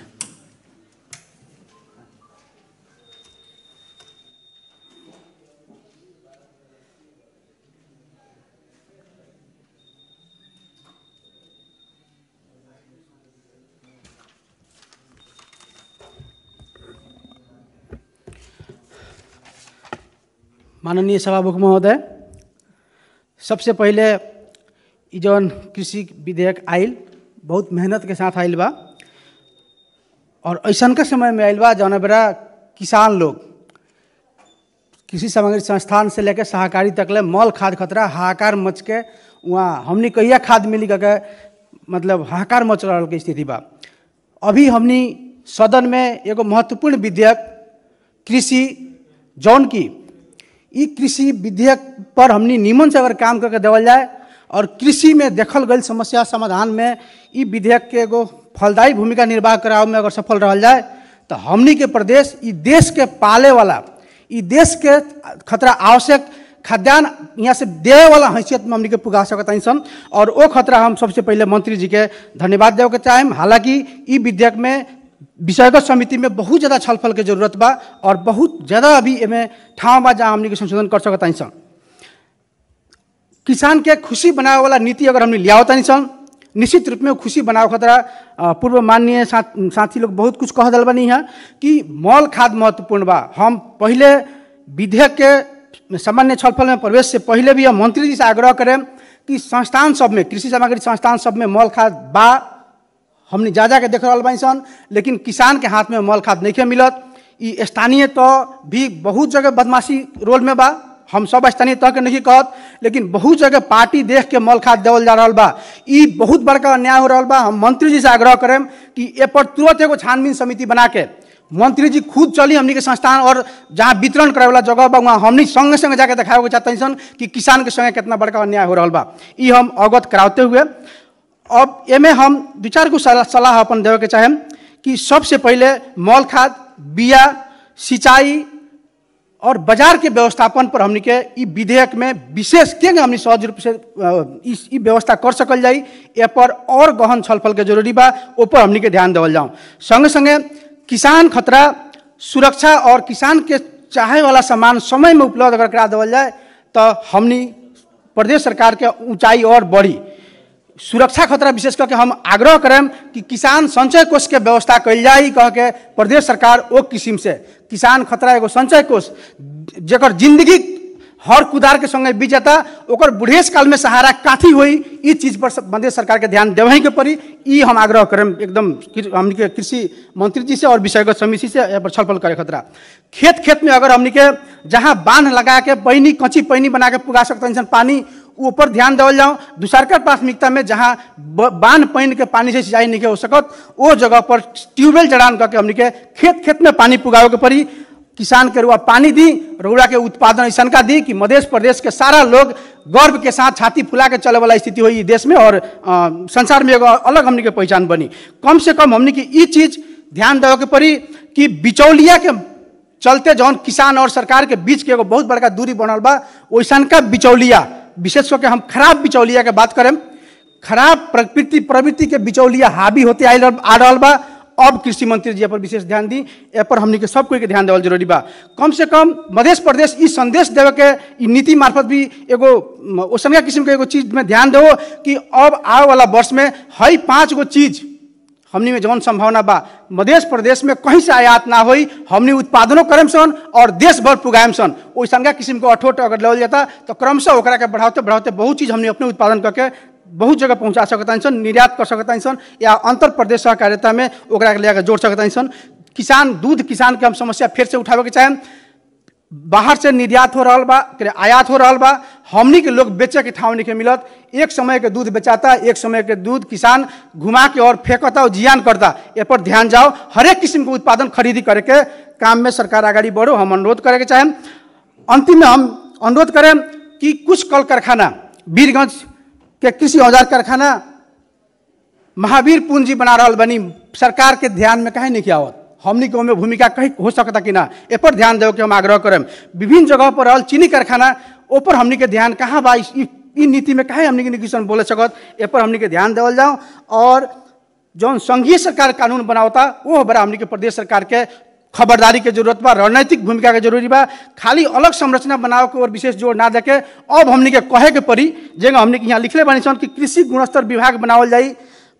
माननीय सभामुख महोदय, सबसे पहले जौन कृषि विधेयक आयल बहुत मेहनत के साथ आयल बा और ऐसन के समय में आयल बा जौन बेरा किसान लोग कृषि सामग्री संस्थान से लेकर सहकारी तक ले मॉल खाद खतरा हाहाकार मच के वहाँ हमनी कहिया खाद मिली के मतलब हाहाकार मच रहा के स्थिति बा। अभी हमनी सदन में एगो महत्वपूर्ण विधेयक कृषि जौन की ई कृषि विधेयक पर हमनी निमन से अगर काम करके देवल जाए और कृषि में देखल गई समस्या समाधान में ई विधेयक के एगो फलदायी भूमिका निर्वाह करावे में अगर सफल रह जाए तो हमनी के प्रदेश ई देश के पाले वाला ई देश के खतरा आवश्यक खाद्यान्न यहाँ से देवे वाला हैसियत में हमनी के पुगा सकता सन। और वो खतरा हम सबसे पहले मंत्री जी के धन्यवाद देवे के चाहें। हालांकि ई विधेयक में विषयगत समिति में बहुत ज़्यादा छलफल के जरूरत बा और बहुत ज़्यादा अभी एमें ठाव बा जहाँ हमनी के संशोधन कर सकता सन। किसान के खुशी बनावे वाला नीति अगर हमने लिया होता सन निश्चित रूप में खुशी बनावे खतरा पूर्व माननीय साथी लोग बहुत कुछ कह दल बनी है कि मॉल खाद महत्वपूर्ण बा। हम पहले विधेयक के सामान्य छलफल में प्रवेश से पहले भी हम मंत्री जी से आग्रह करें कि संस्थान सब में कृषि सामग्री संस्थान सब में मॉल खाद बा हमने जा के देख रहा बानी सन, लेकिन किसान के हाथ में मॉल खाद नहीं मिलत। ई स्थानीय तो भी बहुत जगह बदमाशी रोल में बा, हम सब स्थानीय तह के नहीं कहत, लेकिन बहुत जगह पार्टी देख के मॉल खाद देवल जा रहा बा। ई बहुत बड़का अन्याय हो रहा बा। हम मंत्री जी से आग्रह करें कि ए पर तुरंत एगो छानबीन समिति बना के मंत्री जी खुद चली हमनी के संस्थान और जहाँ वितरण करे वाला जगह बा वहाँ हमनी संगे संगे जाके देखावे के चाहते सन कि किसान के संगे कितना बड़का अन्याय हो रहा बा। ई हम अवगत कराते हुए अब एमे हम 2-4 गो सलाह अपन देवे के चाहें कि सबसे पहले मॉल खाद, बिया, सिंचाई और बाजार के व्यवस्थापन पर हमनी के ई विधेयक में विशेष के हमनी सहज रूप से ई व्यवस्था कर सकल जाई। ए पर और गहन छलफल के जरूरी बा, ऊपर हमनी के ध्यान देवल जाऊँ। संगे संगे किसान खतरा सुरक्षा और किसान के चाहे वाला सामान समय में उपलब्ध अगर करा देवल जाए तो हमनी प्रदेश सरकार के ऊंचाई और बढ़ी। सुरक्षा खतरा विशेष करके हम आग्रह करें कि किसान संचय कोष के व्यवस्था कल जाए कह के प्रदेश सरकार वो किस्म से किसान खतरा एगो संचय कोष जकर जिंदगी हर कुदार के संगे बीत जाता ओकर बुढ़ेस काल में सहारा काथी हुई इस चीज पर प्रदेश सरकार के ध्यान देवे के पड़ी। ई हम आग्रह करें एकदम हमनी के कृषि मंत्री जी से और विषयगत समिति से पर छलफल करे खतरा। खेत में अगर हमनी के जहाँ बांध लगा के पैनी कच्ची पैनी बना के पुगा सकते पानी ऊपर ध्यान देवल जाऊँ। दूसरका प्राथमिकता में जहाँ बांध पैन के पानी से सिंचाई नहीं हो सकत वो जगह पर ट्यूबवेल जड़ान करके हमनी के खेत में पानी पुगावे के पड़ी। किसान के रुआ पानी दी, रुआ के उत्पादन ऐसा का दी कि मध्य प्रदेश के सारा लोग गर्व के साथ छाती फुला के चले वाला स्थिति हुई देश में और संसार में एगो अलग हमनी के पहचान बनी। कम से कम हमनी की ये चीज ध्यान देवे के पड़ी कि बिचौलिया के चलते जौन किसान और सरकार के बीच के एगो बहुत बड़का दूरी बनल बा वैसन का बिचौलिया विशेष करके हम खराब बिचौलिया के बात करें, खराब प्रवृत्ति के बिचौलिया हावी होते आ रहा बा। अब कृषि मंत्री जी पर विशेष ध्यान दी, ए पर हमनी के सब कोई के ध्यान देवल जरूरी बा। कम से कम मध्य प्रदेश इस संदेश देवे के नीति मार्फत भी एगो ओसनिया किस्म के एगो चीज में ध्यान देवो कि अब आने वाला वर्ष में हई 5 गो चीज हमनी में जौन संभावना बा मध्य प्रदेश में कहीं से आयात ना होई, हमनी उत्पादनों करेम सन और देश भर पुगाएम सन। वैसा किस्म को अठोट अगर लेवल जाता तो क्रमशः ओकरा के बढ़ाते बढ़ाते बहुत चीज़ हमने अपने उत्पादन करके बहुत जगह पहुँचा सकता सन, निर्यात कर सकता सन, या अंतर प्रदेश सहकारिता में ओकरा के लेकर जोड़ सकता सन। किसान दूध किसान के हम समस्या फिर से उठावे के चाहें। बाहर से निर्यात हो रहा बा, आयात हो रहा बा, हमनी के लोग बेचे के ठाव नहीं के मिलत। एक समय के दूध बेचाता, एक समय के दूध किसान घुमा के और फेंकता और जियान करता। ए पर ध्यान जाओ, हर एक किस्म के उत्पादन खरीदी करे के काम में सरकार आगाड़ी बढ़ो, हम अनुरोध करे के चाहें। अंतिम में हम अनुरोध करें कि कुछ कल कारखाना वीरगंज के कृषि औजार कारखाना महावीर पूंजी बना रहा बनी, सरकार के ध्यान में कहीं नहीं आवत। हमनी के में भूमिका कहीं हो सकता कि ना, ए पर ध्यान देव के हम आग्रह करें। विभिन्न जगह पर रहल चीनी कारखाना ऊपर हमनी के ध्यान कहाँ बा, ई नीति में कहीं हमनी के किसान बोले सकत, ए पर हमनी के ध्यान देवल जाओ। और जौन संघीय सरकार कानून बनावता वो बड़ा हमनी के प्रदेश सरकार के खबरदारी के जरूरत बा, रणनीतिक भूमिका के जरूरी बा। खाली अलग संरचना बनाव के और विशेष जोर ना देके अब हमनी के कहे के पड़ी, जगह हमनी के यहाँ लिखले बानी सन कि कृषि गुणस्तर विभाग बनावल जाई,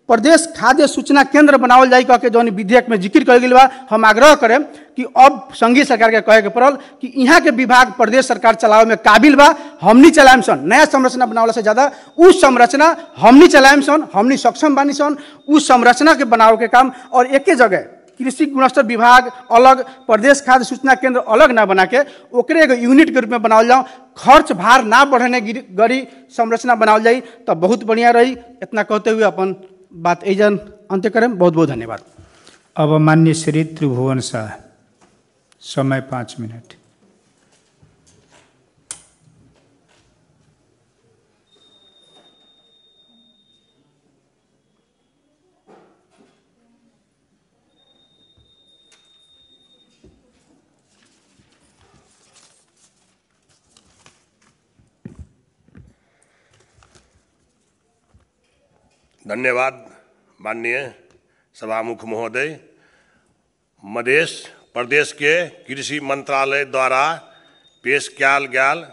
प्रदेश खाद्य सूचना केंद्र बनावल जाई कह के जौन विधेयक में जिक्र कर गई बा। हम आग्रह करें कि अब संघीय सरकार के कहे के पड़ल कि यहाँ के विभाग प्रदेश सरकार चलावे में काबिल बा, हमनी चलाएम सन। नया संरचना बनावला से ज़्यादा उस संरचना हमनी चलाएम सन, हमनी सक्षम बानी सन उस संरचना के बनावे के काम। और एक जगह कृषि गुणस्तर विभाग अलग, प्रदेश खाद्य सूचना केंद्र अलग ना बना के ओकरे एगो यूनिट के रूप में बनावल जाओ, खर्च भार ना बढ़ने गरी संरचना बनावल जाई तो बहुत बढ़िया रही। इतना कहते हुए अपन बात एजन अंत्य करें। बहुत बहुत धन्यवाद। अब माननीय श्री त्रिभुवन शाह, समय 5 मिनट। धन्यवाद माननीय सभामुख महोदय। मध्य प्रदेश के कृषि मंत्रालय द्वारा पेश कियाल गेल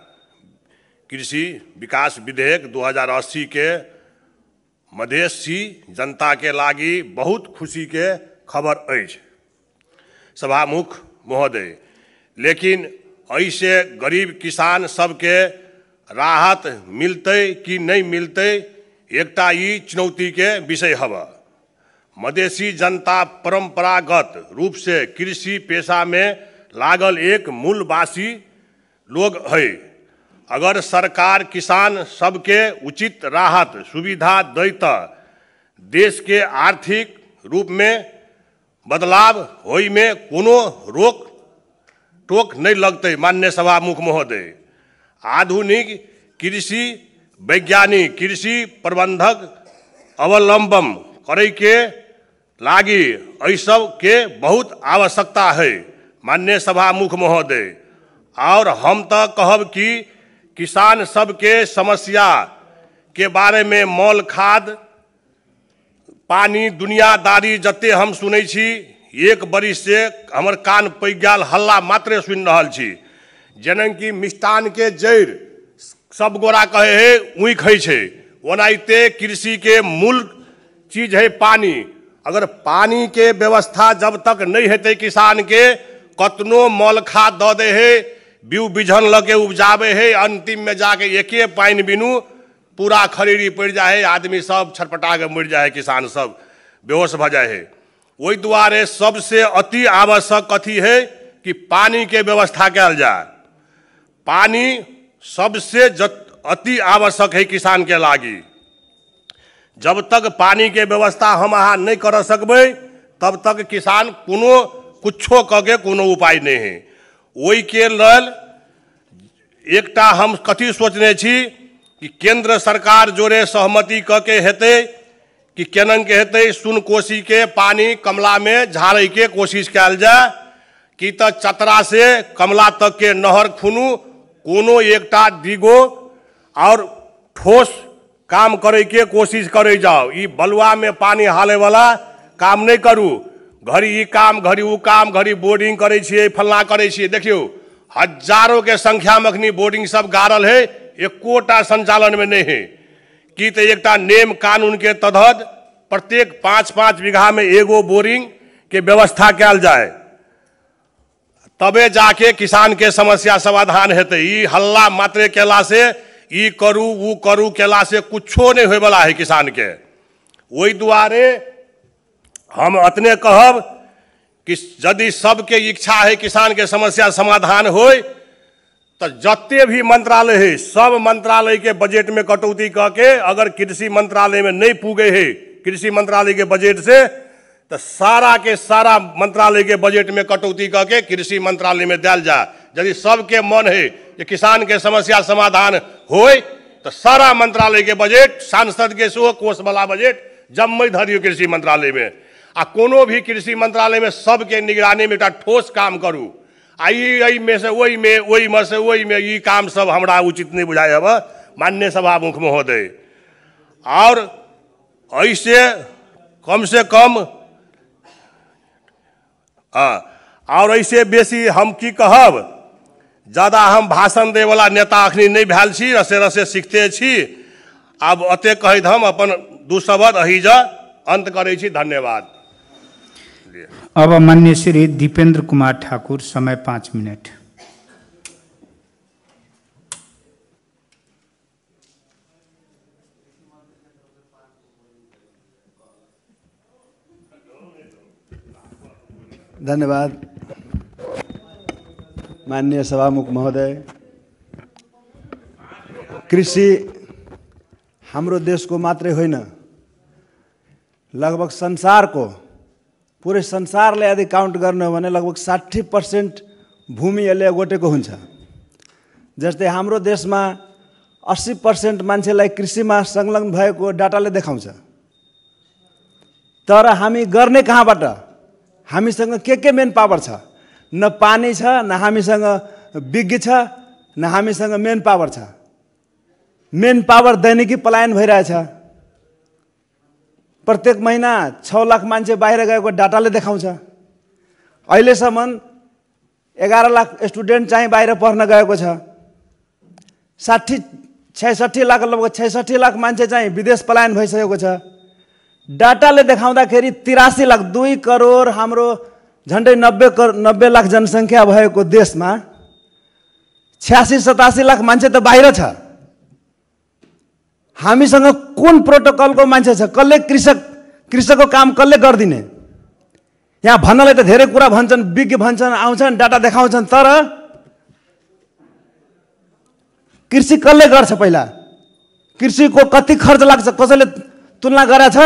कृषि विकास विधेयक 2080 के मधेसी जनता के लागी बहुत खुशी के खबर अछि सभामुख महोदय। लेकिन ऐसे गरीब किसान सबके राहत मिलते कि नहीं मिलते एकटा ई चुनौती के विषय हव। मधेसी जनता परंपरागत रूप से कृषि पेशा में लागल एक मूलवासी लोग है। अगर सरकार किसान सबके उचित राहत सुविधा दै त देश के आर्थिक रूप में बदलाव होई में कोनो रोक टोक नहीं लगते। माननीय सभामुख महोदय, आधुनिक कृषि वैज्ञानिक कृषि प्रबंधक अवलंबन करे के लागी एहि सब के बहुत आवश्यकता है माननीय सभामुख महोदय। और हम तो कहब कि किसान सबके समस्या के बारे में मौल खाद पानी दुनियादारी जते हम सुनै छी, एक बरिस से हमर कान पैग गेल, हल्ला मात्रे सुनि रहल छी। जेना कि मिष्टान के जड़ सब गोरा कहे है ऊँख है, ओनाहिते कृषि के मूल चीज है पानी। अगर पानी के व्यवस्था जब तक नहीं हेते किसान के, कतनो मौल खाद दे दे है, बीउ बिझन लगे उपजावे है, अंतिम में जाके एके पानी बिनु पूरा खरीरी पड़ जाए है, आदमी सब छटपटा के मर जाए, किसान सब बेहोश भ जाए है। वही दुआरे सबसे अति आवश्यक कथी है कि पानी के व्यवस्था कल जाए। पानी सबसे अति आवश्यक है किसान के लागी। जब तक पानी के व्यवस्था हम अहाँ नहीं कर सकबै तब तक किसान कोनो कुछो कके कोनो उपाय नहीं है। वही के लेल एकटा हम कथी सोचने छी कि केंद्र सरकार जोरे सहमति कके हेतै कि केनन के हेतै सुन कोसी के पानी कमला में झाड़े के कोशिश कल जाए कि त चतरा से कमला तक के नहर खुनू कोनो एकटा दिगो और ठोस काम करे के कोशिश करे जाओ। ई बलुआ में पानी हाले वाला काम नहीं करू। घड़ी ई काम घड़ी वो काम, घड़ी बोर्डिंग करे छिए, फलना करे छिए। देखियो हजारों के संख्या में अखनी बोर्डिंग सब गाड़ल है, एकोटा संचालन में नहीं है। कि तो एकटा नेम कानून के तहत प्रत्येक 5-5 बीघा में एगो बोरिंग के व्यवस्था कल जाए, तबे जाके किसान के समस्या समाधान हेतै। ई हल्ला मात्रे केला से, ई करू वो करू केला से कुछो नहीं होय वाला है किसान के। वही दुआरे हम अतने कहब कि यदि सबके इच्छा है किसान के समस्या समाधान होय तो जत्ते भी मंत्रालय है सब मंत्रालय के बजट में कटौती करके, अगर कृषि मंत्रालय में नहीं पूगे है कृषि मंत्रालय के बजट से, तो सारा के सारा मंत्रालय के बजट में कटौती करके कृषि मंत्रालय में दिया जाए। यदि सबके मन है कि किसान के समस्या समाधान होय तो सारा मंत्रालय के बजट, सांसद के सेहो कोष वाला बजट जम्मे धरियो कृषि मंत्रालय में, आ कोनो भी कृषि मंत्रालय में सबके निगरानी में एक ठोस काम करू। आई में से वही में, वही में से वही में, ये काम सब हमरा उचित नहीं बुझाए अब माननीय सभामुख महोदय। और ऐसे कम से कम और ऐसे बेसी हम की कहब, ज़्यादा हम भाषण दे वाला नेता अखनी नहीं भेल छी, रसे रसे सीखते छी। अब अते कहैत हम अपन दू शब्द अहिजा अंत करै छी। धन्यवाद। अब माननीय श्री दीपेंद्र कुमार ठाकुर, समय 5 मिनट। धन्यवाद माननीय सभामुख महोदय। कृषि हाम्रो देशको मात्रै होइन, लगभग संसारको, पूरै संसारले यदि काउन्ट गर्ने हो भने लगभग 60% भूमि यसले ओगटेको हुन्छ। जस्तै हाम्रो देशमा 80% मान्छेलाई कृषिमा संलग्न भएको डाटाले देखाउँछ। तर हामी गर्ने कहाँबाट? हामीसँग के मेन पावर छ? न पानी छ, न हामीसँग विज्ञ छ, न हामीसँग मेन पावर छ। मेन पावर दैनिकी पलायन भइरहेछ। प्रत्येक महीना 6 लाख मान्छे बाहिर गएको डाटाले देखाउँछ। अहिलेसम्म 11 लाख स्टुडेन्ट चाहिँ बाहिर पढ्न गएको छ। 66 लाख, लगभग 66 लाख मान्छे चाहिँ विदेश पलायन भइसकेको छ। डाटाले देखाउँदाखेरि 83 लाख, 2 करोड हाम्रो झन्डै 90 लाख जनसङ्ख्या भएको देशमा 86-87 लाख मान्छे त बाहिर छ। हामीसँग कुन प्रोटोकलको मान्छे छ? कसले कृषकको काम कसले गरिदिने? यहाँ भन्नलाई त धेरै कुरा भन्छन्, विज्ञ भन्छन्, आउँछन्, डाटा देखाउँछन्, तर कृषि कसले गर्छ? पहिला कृषिको कति खर्च लाग्छ कसैले तुलना गरेछ?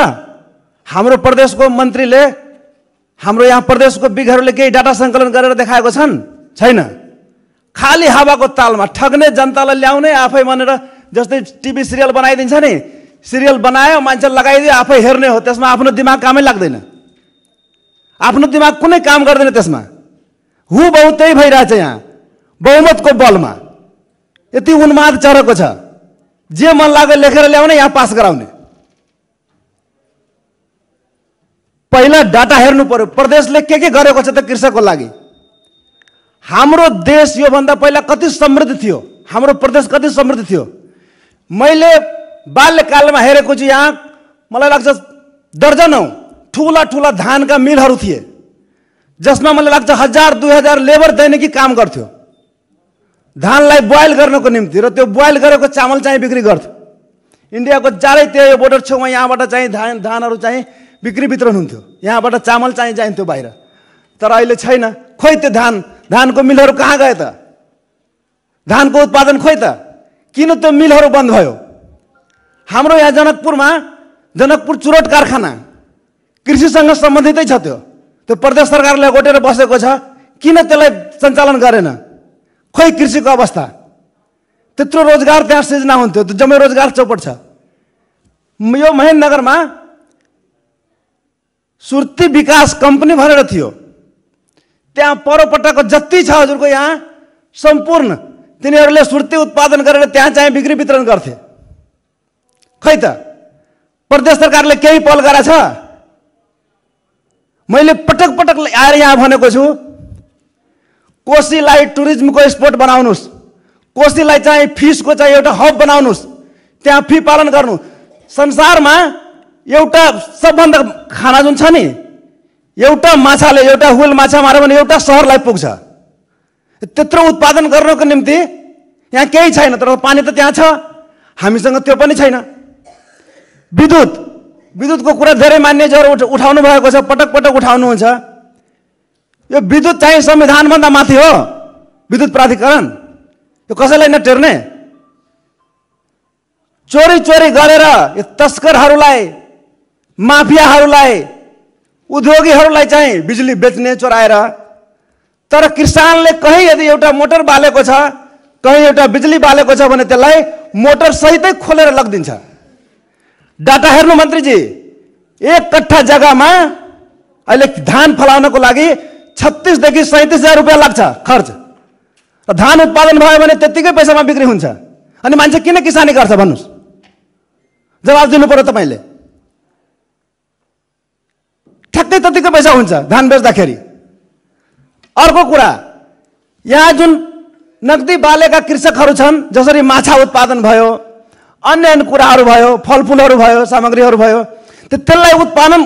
हाम्रो प्रदेशको मन्त्रीले, हाम्रो यहाँ प्रदेशको विज्ञहरूले केही डाटा सङ्कलन गरेर देखाएको छन्? छैन। खाली हावाको तालमा ठग्ने, जनतालाई ल्याउने, आफै भनेर जस्तै टिभी सिरियल बनाइदिन्छ नि, सिरियल बनायो, मान्छे लगाइदियो, आफै हेर्ने हो, त्यसमा आफ्नो दिमाग कामै लाग्दैन। आफ्नो दिमाग कुनै काम गर्दैन त्यसमा। हुबहु त्यही भइरहेछ यहाँ बहुमतको बलमा। यति उन्माद चढेको छ, जे मन लाग्यो लेखेर ल्याउने, यहाँ पास गराउने। पहिला डाटा हेर्नु पर्यो, प्रदेशले के गरेको छ त कृषकको लागि। हाम्रो देश योभन्दा पहिला कति समृद्ध थियो, हाम्रो प्रदेश कति समृद्ध थियो। मैले बाल्यकालमा हेरेको छु, यहाँ मलाई लाग्छ दर्जनौं ठुला ठुला धानका मिलहरू थिए, जसमा मलाई लाग्छ 1000-2000 लेबर दैनिकी काम गर्थ्यो धानलाई बोइल गर्नको निम्ति, र त्यो बोइल गरेको चामल चाहिँ बिक्री गर्थ्यो। इन्डियाको चारैतिर यो बोर्डर छेउमा यहाँबाट चाहिँ धानहरू चाहिँ बिक्री वितरण हुन्थ्यो, यहाँबाट चामल चाहिँ जान्थ्यो बाहिर। तर अहिले छैन। खोइ त्यो धानको मिलहरू कहाँ गए त? धानको उत्पादन खोइ त? किन त्यो मिलहरू बन्द भयो? हाम्रो यहाँ जनकपुरमा जनकपुर चुरोट कारखाना कृषिसँग सम्बन्धितै छ। त्यो प्रदेश सरकारले गोटेर बसेको छ, किन त्यसलाई सञ्चालन गरेन? खोइ कृषिको अवस्था। त्यत्रो रोजगार त्यहाँ सृजना हुन्थ्यो, त्यो जम्मै रोजगार चौपट छ। यो महेन्द्रनगरमा सुर्ती विकास कम्पनी भनेर थियो, त्यहाँ परोपट्टाको जति छ हजुरको यहाँ सम्पूर्ण तिनीहरूले सुर्ती उत्पादन गरेर त्यहाँ चाहिँ बिक्री वितरण गर्थे। खै त प्रदेश सरकारले केही पहल गरेछ? मैले पटक पटक आएर यहाँ भनेको छु, कोशीलाई टुरिज्मको स्पोट बनाउनुस्, कोशीलाई चाहिँ फिसको चाहिँ एउटा हब बनाउनुस्, त्यहाँ फी पालन गर्नु। संसारमा एउटा सबभन्दा खाना जुन छ नि, एउटा माछाले एउटा हुल माछा मार्यो भने एउटा सहरलाई पुग्छ। त्यत्रो उत्पादन गर्नको निम्ति यहाँ केही छैन, तर पानी त त्यहाँ छ, हामीसँग त्यो पनि छैन। विद्युतको कुरा धेरै मान्यजहरू उठाउनु भएको छ, पटक पटक उठाउनुहुन्छ। यो विद्युत चाहिँ संविधानभन्दा माथि हो, विद्युत प्राधिकरण। यो कसैलाई नटेर्ने, चोरी गरेर यो तस्करहरूलाई, माफियाहरूलाई, उद्योगीहरूलाई चाहिँ बिजुली बेच्ने चोराएर। तर किसानले कहीँ यदि एउटा मोटर बालेको छ, कहीँ एउटा बिजुली बालेको छ भने त्यसलाई मोटर सहितै खोलेर लगिदिन्छ। डाटा हेर्नु मन्त्रीजी, 1 कट्ठा जग्गामा अहिले धान फलाउनको लागि 36 देखि 37 हजार रुपियाँ लाग्छ खर्च। र धान उत्पादन भयो भने त्यतिकै पैसामा बिक्री हुन्छ। अनि मान्छे किन किसानी गर्छ भन्नुहोस्? जवाब दिनु पर्यो तपाईँले। ठ्याक्कै त्यतिकै पैसा हुन्छ धान बेच्दाखेरि। अर्को कुरा, यहाँ जुन नगदी बालेका कृषकहरू छन्, जसरी माछा उत्पादन भयो, अन्य कुराहरू भयो, फलफुलहरू भयो, सामग्रीहरू भयो, त्यसलाई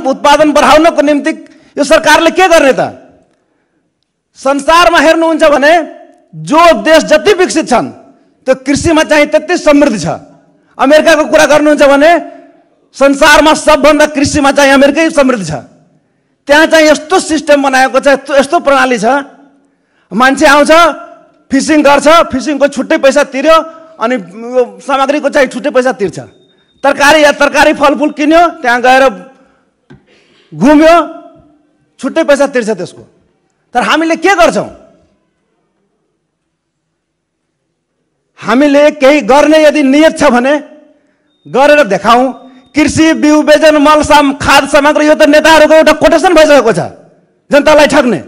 उत्पादन बढाउनको निम्ति यो सरकारले के गर्ने त? संसारमा हेर्नुहुन्छ भने जो देश जति विकसित छन् त्यो कृषिमा चाहिँ त्यति समृद्ध छ। अमेरिकाको कुरा गर्नुहुन्छ भने संसारमा सबभन्दा कृषिमा चाहिँ अमेरिकै समृद्ध छ। त्यहाँ चाहिँ यस्तो सिस्टम बनाएको छ, यस्तो प्रणाली छ, मान्छे आउँछ, फिसिङ गर्छ, फिसिङको छुट्टै पैसा तिर्यो, अनि सामग्रीको चाहिँ छुट्टै पैसा तिर्छ। तरकारी फलफुल किन्यो, त्यहाँ गएर घुम्यो, छुट्टै पैसा तिर्छ त्यसको। तर हामीले के गर्छौँ? हामीले केही गर्ने यदि नियत छ भने गरेर देखाउँ। कृषि बिउ बिजन मल खाद सामग्री, यो त नेताहरूको एउटा कोटेसन भइसकेको छ जनतालाई ठग्ने।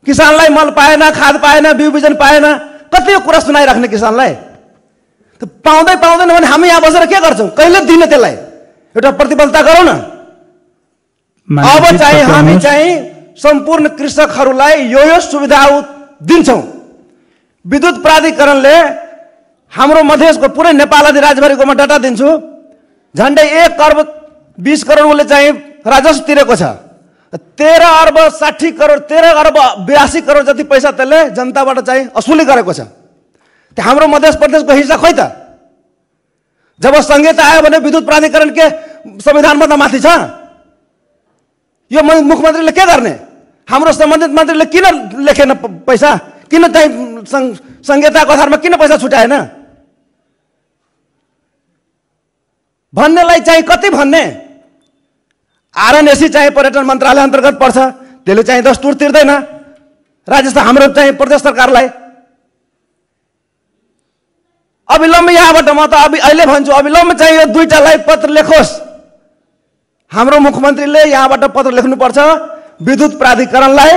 किसानलाई मल पाएन, खाद पाएन, बिउ बिजन पाएन, कति कुरा सुनाइराख्ने किसानलाई। पाउँदैन भने हामी यहाँ बसेर के गर्छौँ? कहिले दिने त्यसलाई एउटा प्रतिबद्धता गरौँ न। अब चाहिँ हामी चाहिँ सम्पूर्ण कृषकहरूलाई यो सुविधा दिन्छौँ। विद्युत प्राधिकरणले हाम्रो मधेसको पुरै नेपाल आदि राज्यभरिकोमा डाटा दिन्छु, झन्डै 1 अर्ब 20 करोड उसले चाहिँ राजस्व तिरेको छ। 13 अर्ब 60 करोड 13 अर्ब 82 करोड जति पैसा त्यसले जनताबाट चाहिँ असुली गरेको छ। त्यो हाम्रो मध्य प्रदेशको हिस्सा खोइ त? जब संहिता आयो भने विद्युत प्राधिकरण के संविधानभन्दा माथि छ? यो मुख्यमन्त्रीले के गर्ने? हाम्रो सम्बन्धित मन्त्रीले किन लेखेन पैसा? किन चाहिँ संहिताको आधारमा किन पैसा छुट्याएन भन्नेलाई चाहिँ कति भन्ने? आरएनएसी चाहिँ पर्यटन मन्त्रालय अन्तर्गत पर्छ, त्यसले चाहिँ दस्तुर तिर्दैन। राजस्थान हाम्रो चाहिँ प्रदेश सरकारलाई अविलम्ब यहाँबाट म त अहिले भन्छु, अविलम्ब चाहिँ यो दुईटालाई पत्र लेखोस्। हाम्रो मुख्यमन्त्रीले यहाँबाट पत्र लेख्नुपर्छ विद्युत प्राधिकरणलाई।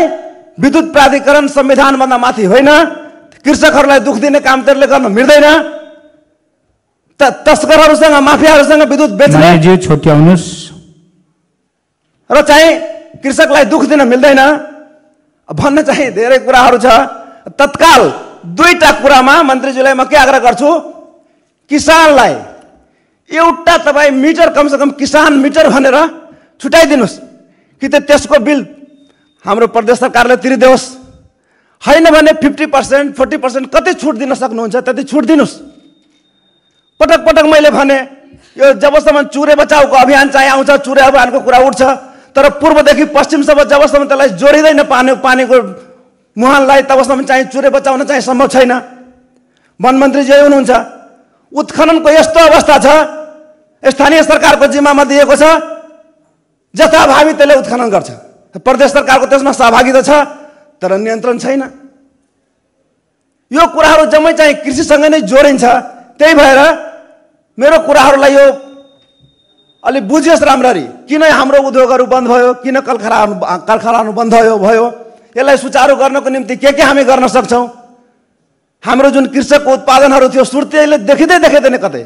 विद्युत प्राधिकरण संविधानभन्दा माथि होइन, कृषकहरूलाई दुख दिने काम त्यसले गर्न मिल्दैन। तस्करहरूसँग माफियाहरूसँग विद्युत बेच्ने छोट्याउनुस् र चाहिँ कृषकलाई दुख दिन मिल्दैन भन्न चाहिँ धेरै कुराहरू छ। तत्काल दुईटा कुरामा मन्त्रीज्यूलाई म के आग्रह गर्छु, किसानलाई एउटा तपाईँ मिटर कमसेकम किसान मिटर भनेर छुट्याइदिनुहोस् कि त त्यसको बिल हाम्रो प्रदेश सरकारले तिरिदियोस्। होइन भने 50% 40% कति छुट दिन सक्नुहुन्छ त्यति छुट दिनुहोस्। पटक पटक मैले भने यो जबसम्म चुरे बचाउको अभियान चाहिँ आउँछ, चुरे अभियानको कुरा उठ्छ, तर पूर्वदेखि पश्चिमसम्म जबसम्म त्यसलाई जोडिँदैन पानीको मुहानलाई, तबसम्म चाहिँ चुरे बचाउन चाहिँ सम्भव छैन। वनमन्त्रीजी हुनुहुन्छ, उत्खननको यस्तो अवस्था छ, स्थानीय सरकारको जिम्मामा दिएको छ, जथाभावी त्यसले उत्खनन गर्छ। प्रदेश सरकारको त्यसमा सहभागिता छ तर नियन्त्रण छैन। यो कुराहरू जम्मै चाहिँ कृषिसँग नै जोडिन्छ। त्यही भएर मेरो कुराहरूलाई यो अलि बुझियोस् राम्ररी, किन हाम्रो उद्योगहरू बन्द भयो, किन कारखानाहरू बन्द भयो, यसलाई सुचारू गर्नको निम्ति के हामी गर्न सक्छौँ। हाम्रो जुन कृषकको उत्पादनहरू थियो सुर्ती अहिले देखिँदैन कतै,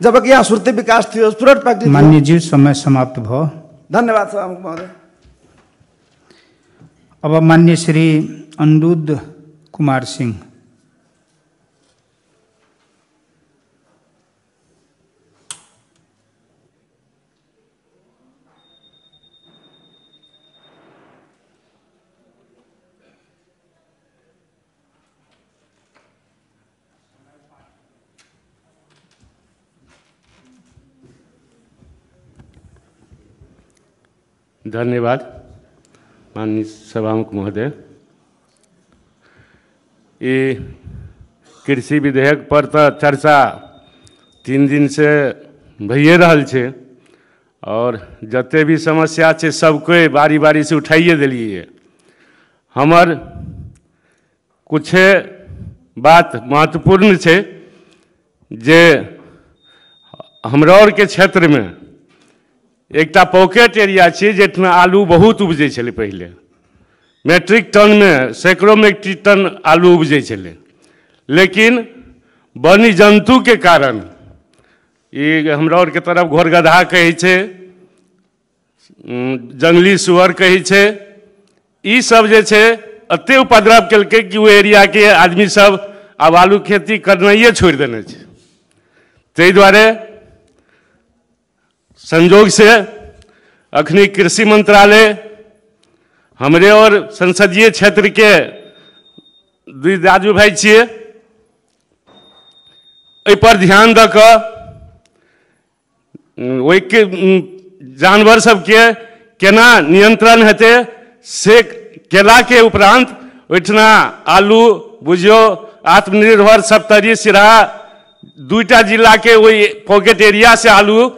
जबकि यहाँ सुर्ती विकास थियो, सुरट फ्याक्ट्री। मान्यज्यू समय समाप्त भयो। धन्यवाद सभामुख महोदय। अब मान्य श्री अनिरुद्ध कुमार सिंह। धन्यवाद माननीय सभामुख महोदय। ये कृषि विधेयक पर तो चर्चा 3 दिन से भइए रहल छे और जते भी समस्या छे सबके बारी बारी से उठाइए दिलिए। हमर कुछ बात महत्वपूर्ण छे जे हमरौर के क्षेत्र में एकटा पॉकेट एरिया छे जेठना आलू बहुत उपजे छले पहले, मैट्रिक टन में सैकड़ों मैट्रिक टन आलू उपजे छले, लेकिन वन्य जंतु के कारण ये हमरौर के तरफ घोरगधा कहे छे, जंगली सुअर कहे छे, ई सब जे छे अते उपद्रव केलकै कि वो एरिया के आदमी सब अब आलू खेती करनाइए छोड़ देने छे। ताहि दुआरे संजोग से अखनी कृषि मंत्रालय हमरे और संसदीय क्षेत्र के दुई दाजू भाई छिए, एहि पर ध्यान द के ओहि के जानवर सबके केना नियंत्रण हेतै से केला के उपरांत ओहिठना आलू बुझियो आत्मनिर्भर सप्तरी सिराहा 2टा जिला के वही पॉकेट एरिया से आलू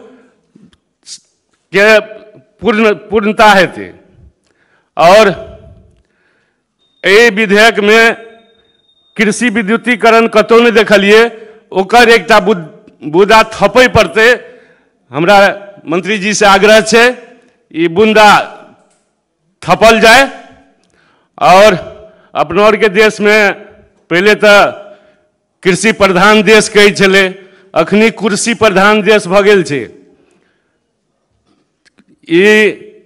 के पूर्णता हेतै। और ए विधेयक में कृषि विद्युतीकरण कतौ नहीं देखलिए, ओकर एकटा बुदा थपै पड़ते। हमरा मंत्री जी से आग्रह छे ई बुंदा थपल जाए। और अपनोर के देश में पहले तो कृषि प्रधान देश कहे छले, अखनी कृषि प्रधान देश भ गेल छे।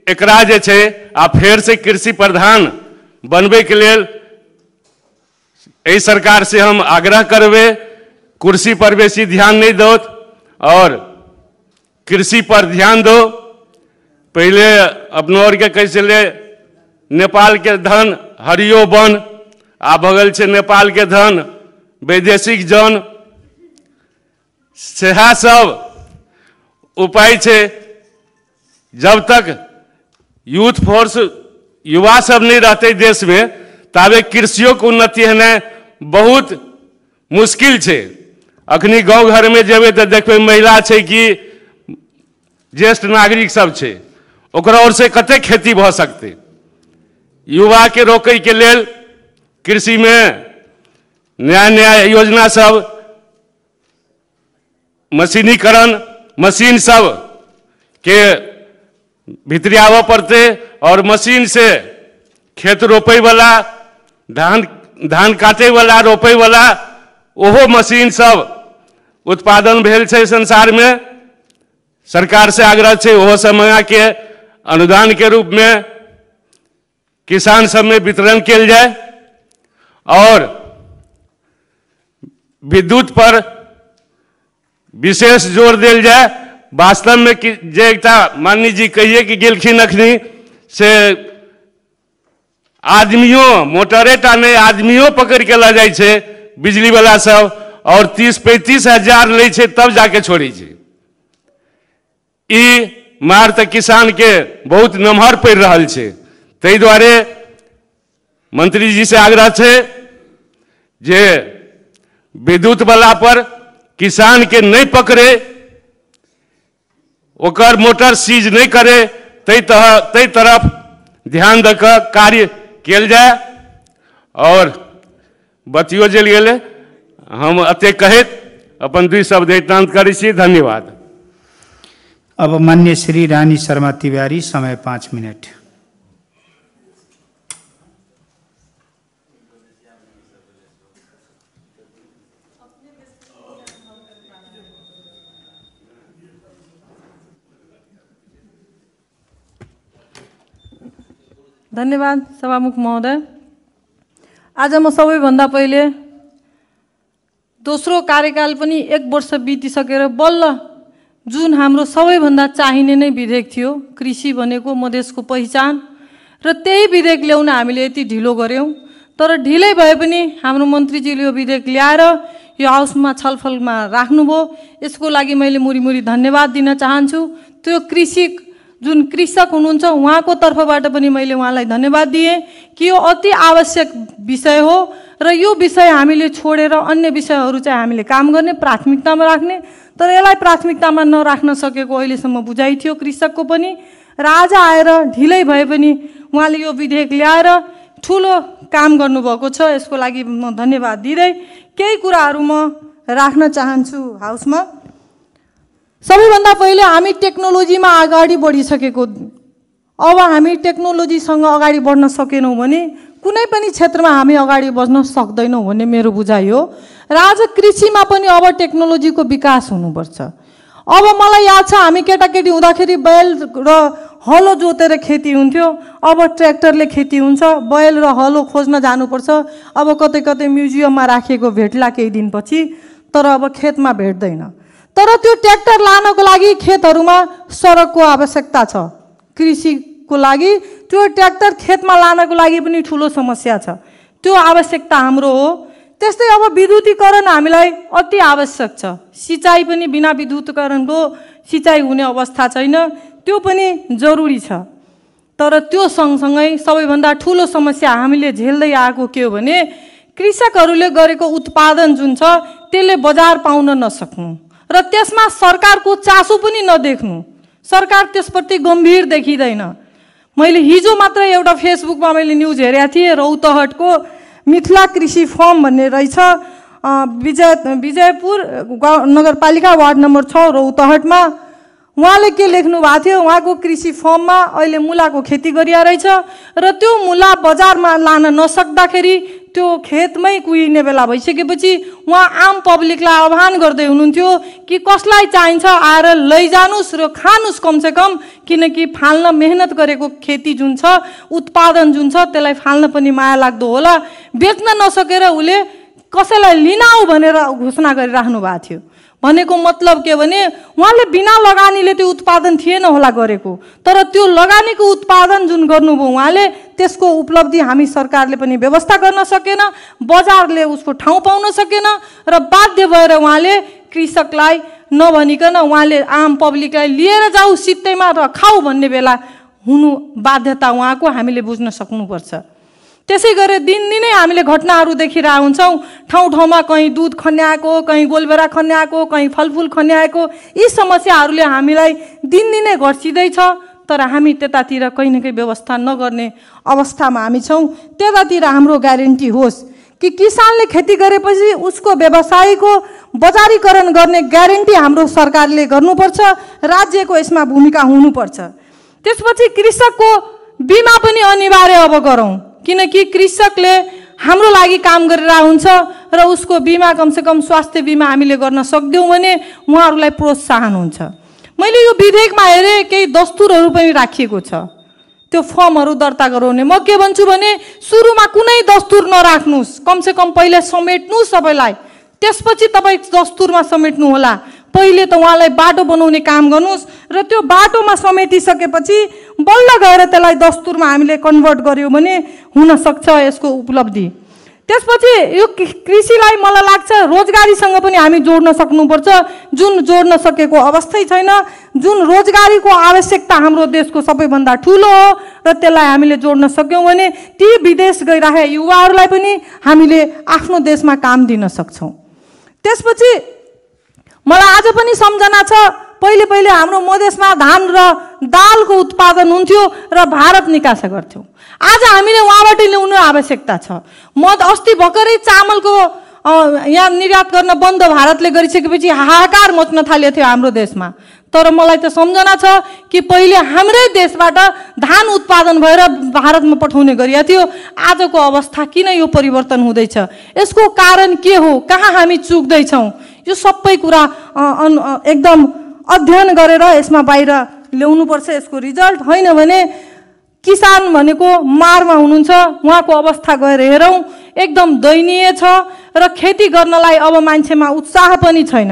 एकरा जे छे आ फेर से कृषि प्रधान बनबे के लेल एहि सरकार से हम आग्रह करबे कृषि पर बेसी ध्यान नहीं दो और कृषि पर ध्यान दो। पहले अपनोर के कहे छले नेपाल के धन हरियो वन, आ बगल छे नेपाल के धन वैदेशिक जन। सेहा सब उपाय छे। जब तक यूथ फोर्स युवा सब नहीं रहते देश में ताबे कृषियों को उन्नति होना बहुत मुश्किल छे। अखनी गांव घर में जेबे तो देखबे महिला छे कि ज्येष्ठ नागरिक सब छे, ओकरा ओर से कते खेती भ सकते। युवा के रोकै के लेल कृषि में नया नया योजना सब, मशीनीकरण, मशीन सब के भीतरी आवा पड़ते और मशीन से खेत रोपे वाला, धान काटे वाला, रोपे वाला ओहो मशीन सब उत्पादन भेल छे संसार में। सरकार से आग्रह छे ओहो सब मंगा के अनुदान के रूप में किसान सब में वितरण किया जाए। और विद्युत पर विशेष जोर दिल जाए। वास्तव में जे एकटा माननीय जी कहिए कि गेलखिन अखनी से आदमियों मोटरेटा नहीं आदमियों पकड़ के ला जाए छे बिजली वाला सब और 30-35 हजार ले छे तब जाके छोड़ी छे। ई मार तो किसान के बहुत नमहर पड़ रहा छे। ताहि दुआरे मंत्री जी से आग्रह छे जे विद्युत वाला पर किसान के नहीं पकड़े, ओकर मोटर सीज नहीं करे, तई तरफ ध्यान देकर कार्य किया जाए। और बतियो जल गए हम अते कहत अपन 2 शब्द एकांत करै छी। धन्यवाद। अब माननीय श्री रानी शर्मा तिवारी, समय 5 मिनट। धन्यवाद सभामुख महोदय। आज म सबैभन्दा पहिले दोस्रो कार्यकाल पनि 1 वर्ष बितिसकेर बल्ल जुन हाम्रो सबैभन्दा चाहिने नै विधेयक थियो, कृषि भनेको मधेसको पहिचान, र त्यही विधेयक ल्याउन हामीले यति ढिलो गर्यौं। तर ढिलै भए पनि हाम्रो मन्त्रीजीले यो विधेयक ल्याएर यो हाउसमा छलफलमा राख्नुभयो। यसको लागि मैले मुरी मुरी धन्यवाद दिन चाहन्छु। त्यो कृषि जुन कृषक हुनुहुन्छ उहाँको तर्फबाट पनि मैले उहाँलाई धन्यवाद दिएँ कि यो अति आवश्यक विषय हो र यो विषय हामीले छोडेर अन्य विषयहरू चाहिँ हामीले काम गर्ने, प्राथमिकतामा राख्ने, तर यसलाई प्राथमिकतामा नराख्न सकेको अहिलेसम्म बुझाइ थियो कृषकको पनि। र आज आएर ढिलै भए पनि उहाँले यो विधेयक ल्याएर ठुलो काम गर्नुभएको छ, यसको लागि म धन्यवाद दिँदै केही कुराहरू म राख्न चाहन्छु हाउसमा। सबैभन्दा पहिले हामी टेक्नोलोजीमा अगाडि बढिसकेको, अब हामी टेक्नोलोजीसँग अगाडि बढ्न सकेनौँ भने कुनै पनि क्षेत्रमा हामी अगाडि बढ्न सक्दैनौँ भन्ने मेरो बुझाइ हो। र आज कृषिमा पनि अब टेक्नोलोजीको विकास हुनुपर्छ। अब मलाई याद छ हामी केटाकेटी हुँदाखेरि बैल र हलो जोतेर खेती हुन्थ्यो, अब ट्र्याक्टरले खेती हुन्छ। बैल र हलो खोज्न जानुपर्छ, अब कतै कतै म्युजियममा राखिएको भेट्ला केही दिनपछि, तर अब खेतमा भेट्दैन। तर त्यो ट्र्याक्टर लानको लागि खेतहरूमा सडकको आवश्यकता छ, कृषिको लागि त्यो ट्र्याक्टर खेतमा लानको लागि पनि ठुलो समस्या छ, त्यो आवश्यकता हाम्रो हो। त्यस्तै अब विद्युतीकरण हामीलाई अति आवश्यक छ, सिँचाइ पनि बिना विद्युतीकरणको सिँचाइ हुने अवस्था छैन, त्यो पनि जरुरी छ। तर त्यो सँगसँगै सबैभन्दा ठुलो समस्या हामीले झेल्दै आएको के हो भने कृषकहरूले गरेको उत्पादन जुन छ त्यसले बजार पाउन नसक्नु र त्यसमा सरकारको चासो पनि नदेख्नु, सरकार त्यसप्रति गम्भीर देखिँदैन। मैले हिजो मात्र एउटा फेसबुकमा मैले न्युज हेरेको थिएँ, रौतहटको मिथिला कृषि फर्म भन्ने रहेछ, विजयपुर नगरपालिका वार्ड नम्बर 6 रौतहटमा। उहाँले के लेख्नु भएको थियो, उहाँको कृषि फर्ममा अहिले मुलाको खेती गरिया रहेछ र त्यो मुला बजारमा लान नसक्दाखेरि त्यो खेतमै कुहिने बेला भइसकेपछि उहाँ आम पब्लिकलाई आह्वान गर्दै हुनुहुन्थ्यो कि कसलाई चाहिन्छ आएर लैजानुस् र खानुस् कमसेकम, किनकि फाल्न मेहनत गरेको खेती जुन छ, उत्पादन जुन छ त्यसलाई फाल्न पनि माया लाग्दो होला। बेच्न नसकेर उसले कसैलाई लिन आऊ भनेर घोषणा गरिराख्नु भएको थियो। भनेको मतलब के भने उहाँले बिना लगानीले त्यो उत्पादन थिएन होला गरेको, तर त्यो लगानीको उत्पादन जुन गर्नुभयो उहाँले, त्यसको उपलब्धि हामी सरकारले पनि व्यवस्था गर्न सकेन, बजारले उसको ठाउँ पाउन सकेन र बाध्य भएर उहाँले कृषकलाई नभनिकन उहाँले आम पब्लिकलाई लिएर जाऊ सित्तैमा र खाऊ भन्ने बेला हुनु बाध्यता उहाँको हामीले बुझ्न सक्नुपर्छ। त्यसै गरी दिनदिनै हामीले घटनाहरू देखिरहेका हुन्छौँ, ठाउँ ठाउँमा कहीँ दुध खन्याएको, कहीँ गोलबेरा खन्याएको, कहीँ फलफुल खन्याएको, यी समस्याहरूले हामीलाई दिनदिनै घट्सिँदैछ। तर हामी त्यतातिर कहीँ न कहीँ व्यवस्था नगर्ने अवस्थामा हामी छौँ। त्यतातिर हाम्रो ग्यारेन्टी होस् कि किसानले खेती गरेपछि उसको व्यवसायको बजारीकरण गर्ने ग्यारेन्टी हाम्रो सरकारले गर्नुपर्छ, राज्यको यसमा भूमिका हुनुपर्छ। त्यसपछि कृषकको बिमा पनि अनिवार्य अब गरौँ, किनकि कृषकले हाम्रो लागि काम गरेर हुन्छ र उसको बिमा कमसेकम स्वास्थ्य बिमा हामीले गर्न सक्दैनौँ भने उहाँहरूलाई प्रोत्साहन हुन्छ। मैले यो विधेयकमा हेरेँ केही दस्तुरहरू पनि राखिएको छ, त्यो फर्महरू दर्ता गराउने। म के भन्छु भने सुरुमा कुनै दस्तुर नराख्नुहोस्, कमसेकम पहिले समेट्नुहोस् सबैलाई, त्यसपछि तपाईँ दस्तुरमा समेट्नु होला। पहिले त उहाँलाई बाटो बनाउने काम गर्नुहोस् र त्यो बाटोमा समेटिसकेपछि बल्ल गएर त्यसलाई दस्तुरमा हामीले कन्भर्ट गर्यौँ भने हुनसक्छ यसको उपलब्धि। त्यसपछि यो कृषिलाई मलाई लाग्छ रोजगारीसँग पनि हामी जोड्न सक्नुपर्छ, जुन जोड्न सकेको अवस्थै छैन। जुन रोजगारीको आवश्यकता हाम्रो देशको सबैभन्दा ठुलो हो र त्यसलाई हामीले जोड्न सक्यौँ भने ती विदेश गइरहेका युवाहरूलाई पनि हामीले आफ्नो देशमा काम दिन सक्छौँ। त्यसपछि मलाई आज पनि सम्झना छ, पहिले पहिले हाम्रो मधेसमा धान र दालको उत्पादन हुन्थ्यो र भारत निकासा गर्थ्यौँ। आज हामीले उहाँबाट ल्याउनु आवश्यकता छ। अस्ति भर्खरै चामलको यहाँ निर्यात गर्न बन्द भारतले गरिसकेपछि हाहाकार मच्न थाल्यो थियो हाम्रो देशमा। तर मलाई त सम्झना छ कि पहिले हाम्रै देशबाट धान उत्पादन भएर भारतमा पठाउने गरिएको थियो। आजको अवस्था किन यो परिवर्तन हुँदैछ, यसको कारण के हो, कहाँ हामी चुक्दैछौँ, यो सबै कुरा एकदम अध्ययन गरेर यसमा बाहिर ल्याउनुपर्छ यसको रिजल्ट। होइन भने किसान भनेको मारमा हुनुहुन्छ, उहाँको अवस्था गएर हेरौँ एकदम दयनीय छ र खेती गर्नलाई अब मान्छेमा उत्साह पनि छैन।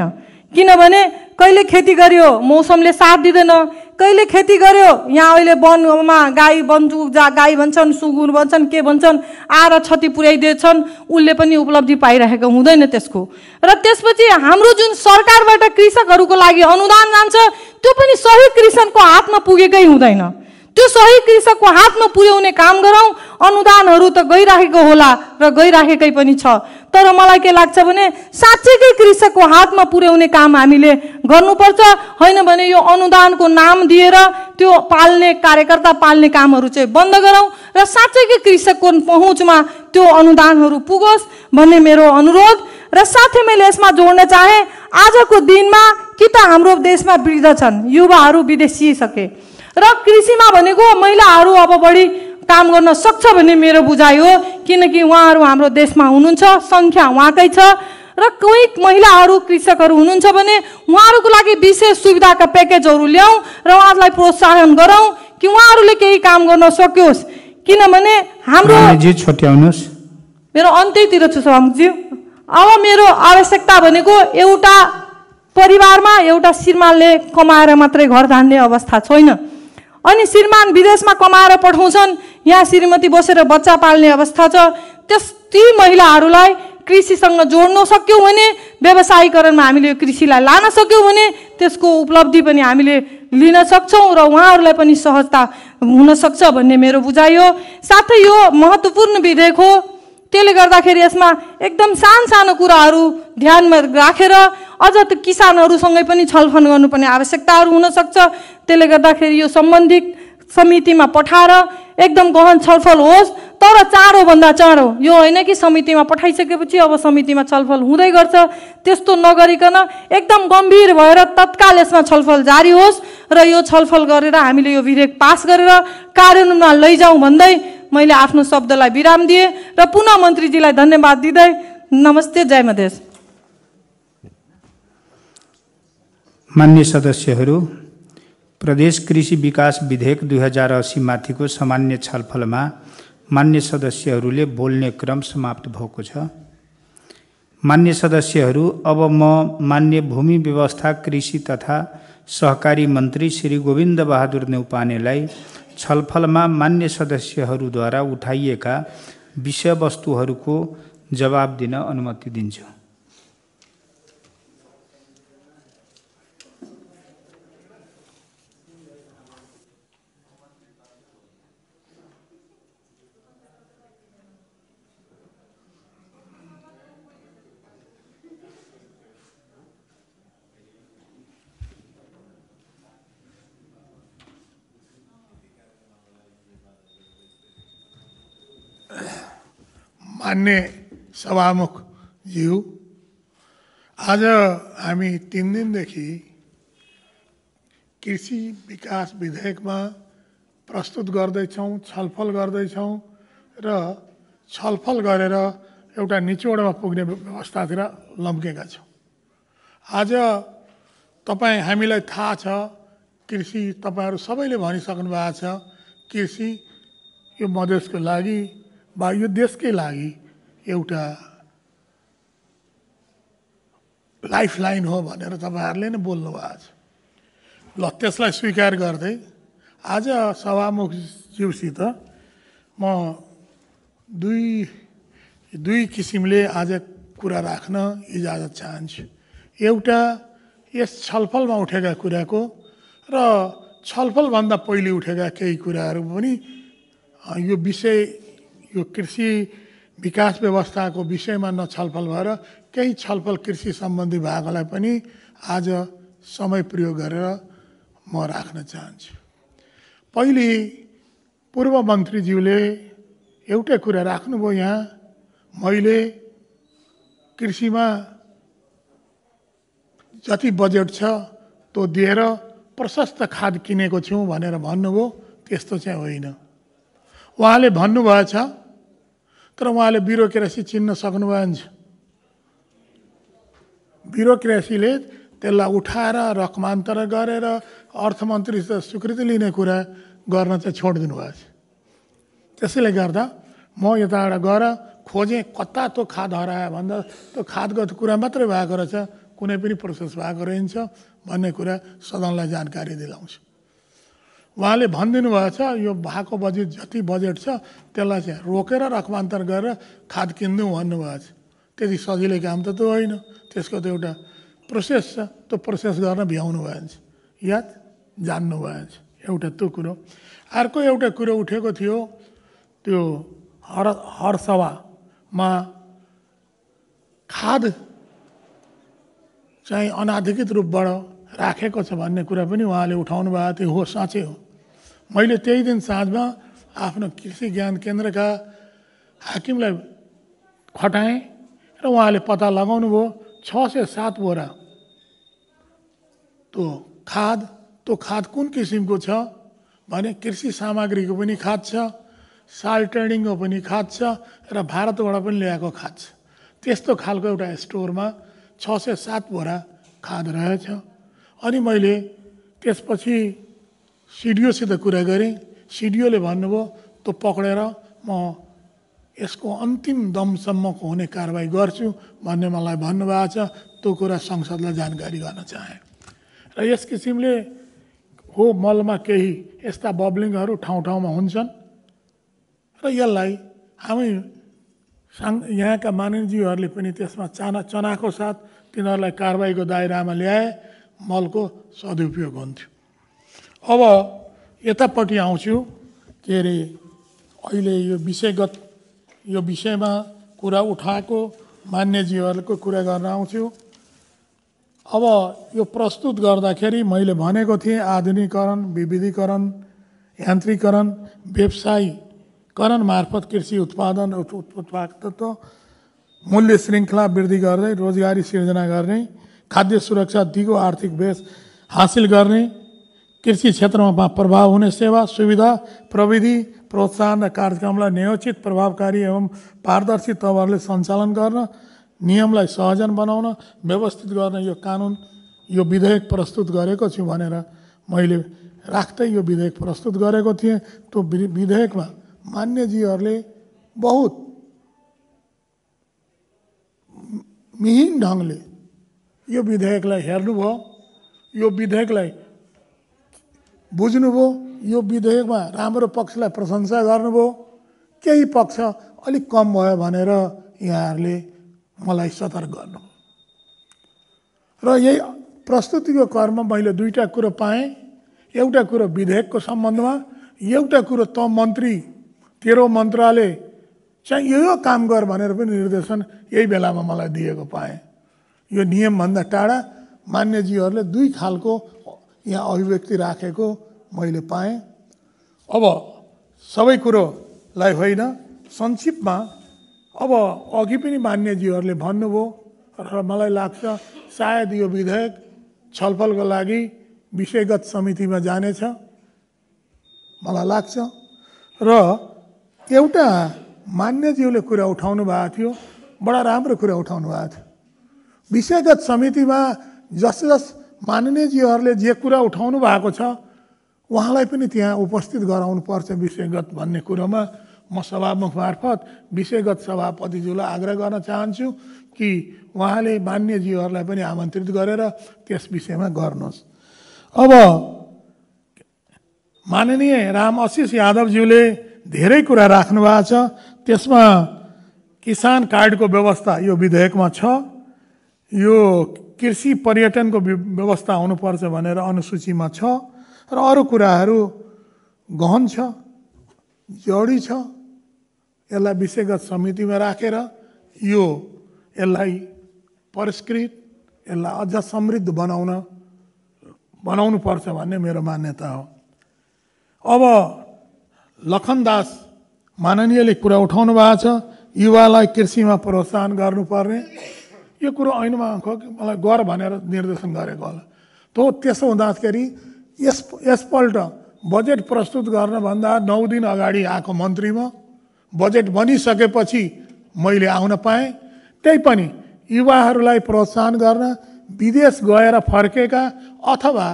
किनभने कहिले खेती गर्यो मौसमले साथ दिँदैन, कहिले खेती गर्यो, यहाँ अहिले वनमा गाई गाई भन्छन्, सुँगुर भन्छन्, के भन्छन्, आएर क्षति पुर्याइदिएछन्, उसले पनि उपलब्धि पाइरहेको हुँदैन त्यसको। र त्यसपछि हाम्रो जुन सरकारबाट कृषकहरूको लागि अनुदान जान्छ त्यो पनि सही कृषकको हातमा पुगेकै हुँदैन। त्यो सही कृषकको हातमा पुर्याउने काम गरौँ। अनुदानहरू त गइराखेको होला र गइराखेकै पनि छ, तर मलाई के लाग्छ भने साँच्चैकै कृषकको हातमा पुर्याउने काम हामीले गर्नुपर्छ। होइन भने यो अनुदानको नाम दिएर त्यो पाल्ने कार्यकर्ता पाल्ने कामहरू चाहिँ बन्द गरौँ र साँच्चैकै कृषकको पहुँचमा त्यो अनुदानहरू पुगोस् भन्ने मेरो अनुरोध। र साथै मैले यसमा जोड्न चाहे, आजको दिनमा कि त हाम्रो देशमा वृद्ध छन्, युवाहरू विदेशिसके र कृषिमा भनेको महिलाहरू अब बढी काम गर्न सक्छ भन्ने मेरो बुझाइ हो, किनकि उहाँहरू हाम्रो देशमा हुनुहुन्छ, सङ्ख्या उहाँकै छ। र कोही महिलाहरू कृषकहरू हुनुहुन्छ भने उहाँहरूको लागि विशेष सुविधाका प्याकेजहरू ल्याउँ र उहाँहरूलाई प्रोत्साहन गरौँ कि उहाँहरूले केही काम गर्न सकियोस्। किनभने हाम्रो मेरो अन्त्यतिर छु सभामुखज्यू। अब मेरो आवश्यकता भनेको एउटा परिवारमा एउटा श्रीमानले कमाएर मात्रै घर धान्ने अवस्था छैन। अनि श्रीमान विदेशमा कमाएर पठाउँछन्, यहाँ श्रीमती बसेर बच्चा पाल्ने अवस्था छ। ती महिलाहरूलाई कृषिसँग जोड्न सक्यौँ भने, व्यवसायीकरणमा हामीले यो कृषिलाई लान सक्यौँ भने त्यसको उपलब्धि पनि हामीले लिन सक्छौँ र उहाँहरूलाई पनि सहजता हुन सक्छ भन्ने मेरो बुझाइ हो। साथै यो महत्त्वपूर्ण विधेयक हो, त्यसले गर्दाखेरि यसमा एकदम सानो कुराहरू ध्यानमा राखेर अझ त किसानहरूसँगै पनि छलफल गर्नुपर्ने आवश्यकताहरू हुनसक्छ। त्यसले गर्दाखेरि यो सम्बन्धित समितिमा पठाएर एकदम गहन छलफल होस्, तर चाँडोभन्दा चाँडो। यो होइन कि समितिमा पठाइसकेपछि अब समितिमा छलफल हुँदै गर्छ, त्यस्तो नगरिकन एकदम गम्भीर भएर तत्काल यसमा छलफल जारी होस् र यो छलफल गरेर हामीले यो विधेयक पास गरेर कार्यान्वयनमा लैजाउँ भन्दै मैले आफ्नो शब्दलाई विराम दिएँ र पुनः मन्त्रीजीलाई धन्यवाद दिँदै नमस्ते, जय मधेस। मान्य सदस्यहरू, प्रदेश कृषि विकास विधेयक 2080 माथिको सामान्य छलफलमा मान्य सदस्यहरूले बोल्ने क्रम समाप्त भएको छ। मान्य सदस्यहरू, अब म मान्य भूमि व्यवस्था, कृषि तथा सहकारी मन्त्री श्री गोविन्द बहादुर न्यौपानेलाई छलफलमा मान्य सदस्यहरूद्वारा उठाइएका विषयवस्तुहरूको जवाब दिन अनुमति दिन्छु। मान्य सभामुखज्यू, आज हामी 3 दिनदेखि कृषि विकास विधेयकमा प्रस्तुत गर्दैछौँ, छलफल गर्दैछौँ र छलफल गरेर एउटा निचोडमा पुग्ने व्यवस्थातिर लम्केका छौँ। आज हामीलाई थाहा छ, कृषि तपाईँहरू सबैले भनिसक्नु भएको छ, कृषि यो मधेसको लागि वा यो देशकै लागि एउटा लाइफ लाइन हो भनेर तपाईँहरूले नै बोल्नु भएको छ। ल, त्यसलाई स्वीकार गर्दै आज सभामुखज्यूसित म दुई किसिमले आज कुरा राख्न इजाजत चाहन्छु। एउटा यस छलफलमा उठेका कुराको र छलफलभन्दा पहिले उठेका केही कुराहरू पनि यो विषय, यो कृषि विकास व्यवस्थाको विषयमा नछलफल भएर केही छलफल कृषि सम्बन्धी भागलाई पनि आज समय प्रयोग गरेर म राख्न चाहन्छु। पहिले पूर्व मन्त्रीज्यूले एउटै कुरा राख्नुभयो, यहाँ मैले कृषिमा जति बजेट छ त्यो दिएर प्रशस्त खाद किनेको छु भनेर भन्नुभयो। त्यस्तो चाहिँ होइन। उहाँले भन्नुभएछ, तर उहाँले ब्युरोक्रेसी चिन्न सक्नु भएन। ब्युरोक्रेसीले त्यसलाई उठाएर रकमान्तर गरेर अर्थमन्त्रीसित स्वीकृति लिने कुरा गर्न चाहिँ छोडिदिनु भएको छ। त्यसैले गर्दा म यताबाट गएर खोजेँ कता त्यो खाद हरायो भन्दा त्यो खादको कुरा मात्रै भएको रहेछ, कुनै पनि प्रोसेस भएको रहन्छ भन्ने कुरा सदनलाई जानकारी दिलाउँछु। उहाँले भनिदिनु भएको छ यो भएको बजेट जति बजेट छ त्यसलाई चाहिँ रोकेर रकमान्तर गरेर खाद किनिदिउँ भन्नुभएको छ। त्यति सजिलै काम त होइन, त्यसको त एउटा प्रोसेस छ, त्यो प्रोसेस गर्न भ्याउनु भएछ, याद जान्नु भएछ। एउटा त्यो कुरो। अर्को एउटा कुरो उठेको थियो त्यो हर सभामा खाद चाहिँ अनाधिकृत रूपबाट राखेको छ भन्ने कुरा पनि उहाँले उठाउनु भएको थियो। हो, साँच्चै हो। मैले त्यही दिन साँझमा आफ्नो कृषि ज्ञान केन्द्रका हाकिमलाई खटाएँ र उहाँले पत्ता लगाउनु भयो 607 बोरा त्यो खाद कुन किसिमको छ भने कृषि सामग्रीको पनि खाद छ, साल ट्रेडिङको पनि खाद छ र भारतबाट पनि ल्याएको खाद छ। त्यस्तो खालको एउटा स्टोरमा 607 बोरा खाद रहेछ। अनि मैले त्यसपछि सिडिओसित कुरा गरेँ। सिडिओले भन्नुभयो त्यो पक्रेर म यसको अन्तिम दमसम्मको हुने कारबाही गर्छु भन्ने मलाई भन्नुभएको छ। त्यो कुरा संसदलाई जानकारी गर्न चाहे। र यस किसिमले हो मलमा केही यस्ता बब्लिङहरू ठाउँ ठाउँमा हुन्छन् र यसलाई हामी यहाँका माननीयज्यूहरूले पनि त्यसमा चनाखो साथ तिनीहरूलाई कारबाहीको दायरामा ल्याए मलको सदुपयोग हुन्थ्यो। अब यतापट्टि आउँछु के अरे अहिले यो विषयमा कुरा उठाएको मान्यज्यूहरूको कुरा गर्न आउँछु। अब यो प्रस्तुत गर्दाखेरि मैले भनेको थिएँ आधुनिकीकरण, विविधीकरण, यान्त्रिकरण, व्यवसायीकरण मार्फत कृषि उत्पादन उत्पादकत्व मूल्य श्रृङ्खला वृद्धि गर्दै रोजगारी सिर्जना गर्ने, खाद्य सुरक्षा दिगो आर्थिक बेस हासिल गर्ने, कृषि क्षेत्रमा प्रभाव हुने सेवा सुविधा प्रविधि प्रोत्साहन र कार्यक्रमलाई न्यायोचित प्रभावकारी एवं पारदर्शी तवरले सञ्चालन गर्न, नियमलाई सहजन बनाउन, व्यवस्थित गर्न यो कानुन यो विधेयक प्रस्तुत गरेको छु भनेर मैले राख्दै यो विधेयक प्रस्तुत गरेको थिएँ। त्यो विधेयकमा मान्यजीहरूले बहुत मिहिन ढङ्गले यो विधेयकलाई हेर्नुभयो, यो विधेयकलाई बुझ्नुभयो, यो विधेयकमा राम्रो पक्षलाई प्रशंसा गर्नुभयो, केही पक्ष अलिक कम भयो भनेर यहाँहरूले मलाई सतर्क गर्नु। र यही प्रस्तुतिको क्रममा मैले दुईटा कुरो पाएँ। एउटा कुरो विधेयकको सम्बन्धमा, एउटा कुरो त मन्त्री तेरो मन्त्रालय चाहिँ यो काम गर भनेर पनि निर्देशन यही बेलामा मलाई दिएको पाएँ। यो नियमभन्दा टाढा मान्यजीहरूले दुई खालको यहाँ अभिव्यक्ति राखेको मैले पाएँ। अब सबै कुरोलाई होइन, संक्षिप्तमा अब अघि पनि मान्यजीहरूले भन्नुभयो र मलाई लाग्छ सायद यो विधेयक छलफलको लागि विषयगत समितिमा जानेछ मलाई लाग्छ। र एउटा मान्यज्यूले कुरा उठाउनु भएको थियो, बडा राम्रो कुरा उठाउनु भएको थियो। विषयगत समितिमा जस माननीयज्यूहरूले जे कुरा उठाउनु भएको छ उहाँलाई पनि त्यहाँ उपस्थित गराउनु पर्छ विषयगत भन्ने कुरोमा म सभामुख मार्फत विषयगत सभापतिज्यूलाई आग्रह गर्न चाहन्छु कि उहाँले मान्यज्यूहरूलाई पनि आमन्त्रित गरेर त्यस विषयमा गर्नुहोस्। अब माननीय राम आशीष यादवज्यूले धेरै कुरा राख्नु भएको छ। त्यसमा किसान कार्डको व्यवस्था यो विधेयकमा छ, यो कृषि पर्यटनको व्यवस्था हुनुपर्छ भनेर अनुसूचीमा छ र अरू कुराहरू गहन छ, जडी छ। यसलाई विषयगत समितिमा राखेर यसलाई परिष्कृत, यसलाई अझ समृद्ध बनाउनु पर्छ भन्ने मेरो मान्यता हो। अब लखनदास माननीयले कुरा उठाउनु भएको छ, युवालाई कृषिमा प्रोत्साहन गर्नुपर्ने। यो कुरो ऐनमा मलाई गर भनेर निर्देशन गरेको होला। त्यसो हुँदाखेरि यसपल्ट बजेट प्रस्तुत गर्नभन्दा 9 दिन अगाडि आएको मन्त्रीमा बजेट बनिसकेपछि मैले आउन पाएँ। त्यही पनि युवाहरूलाई प्रोत्साहन गर्न विदेश गएर फर्केका अथवा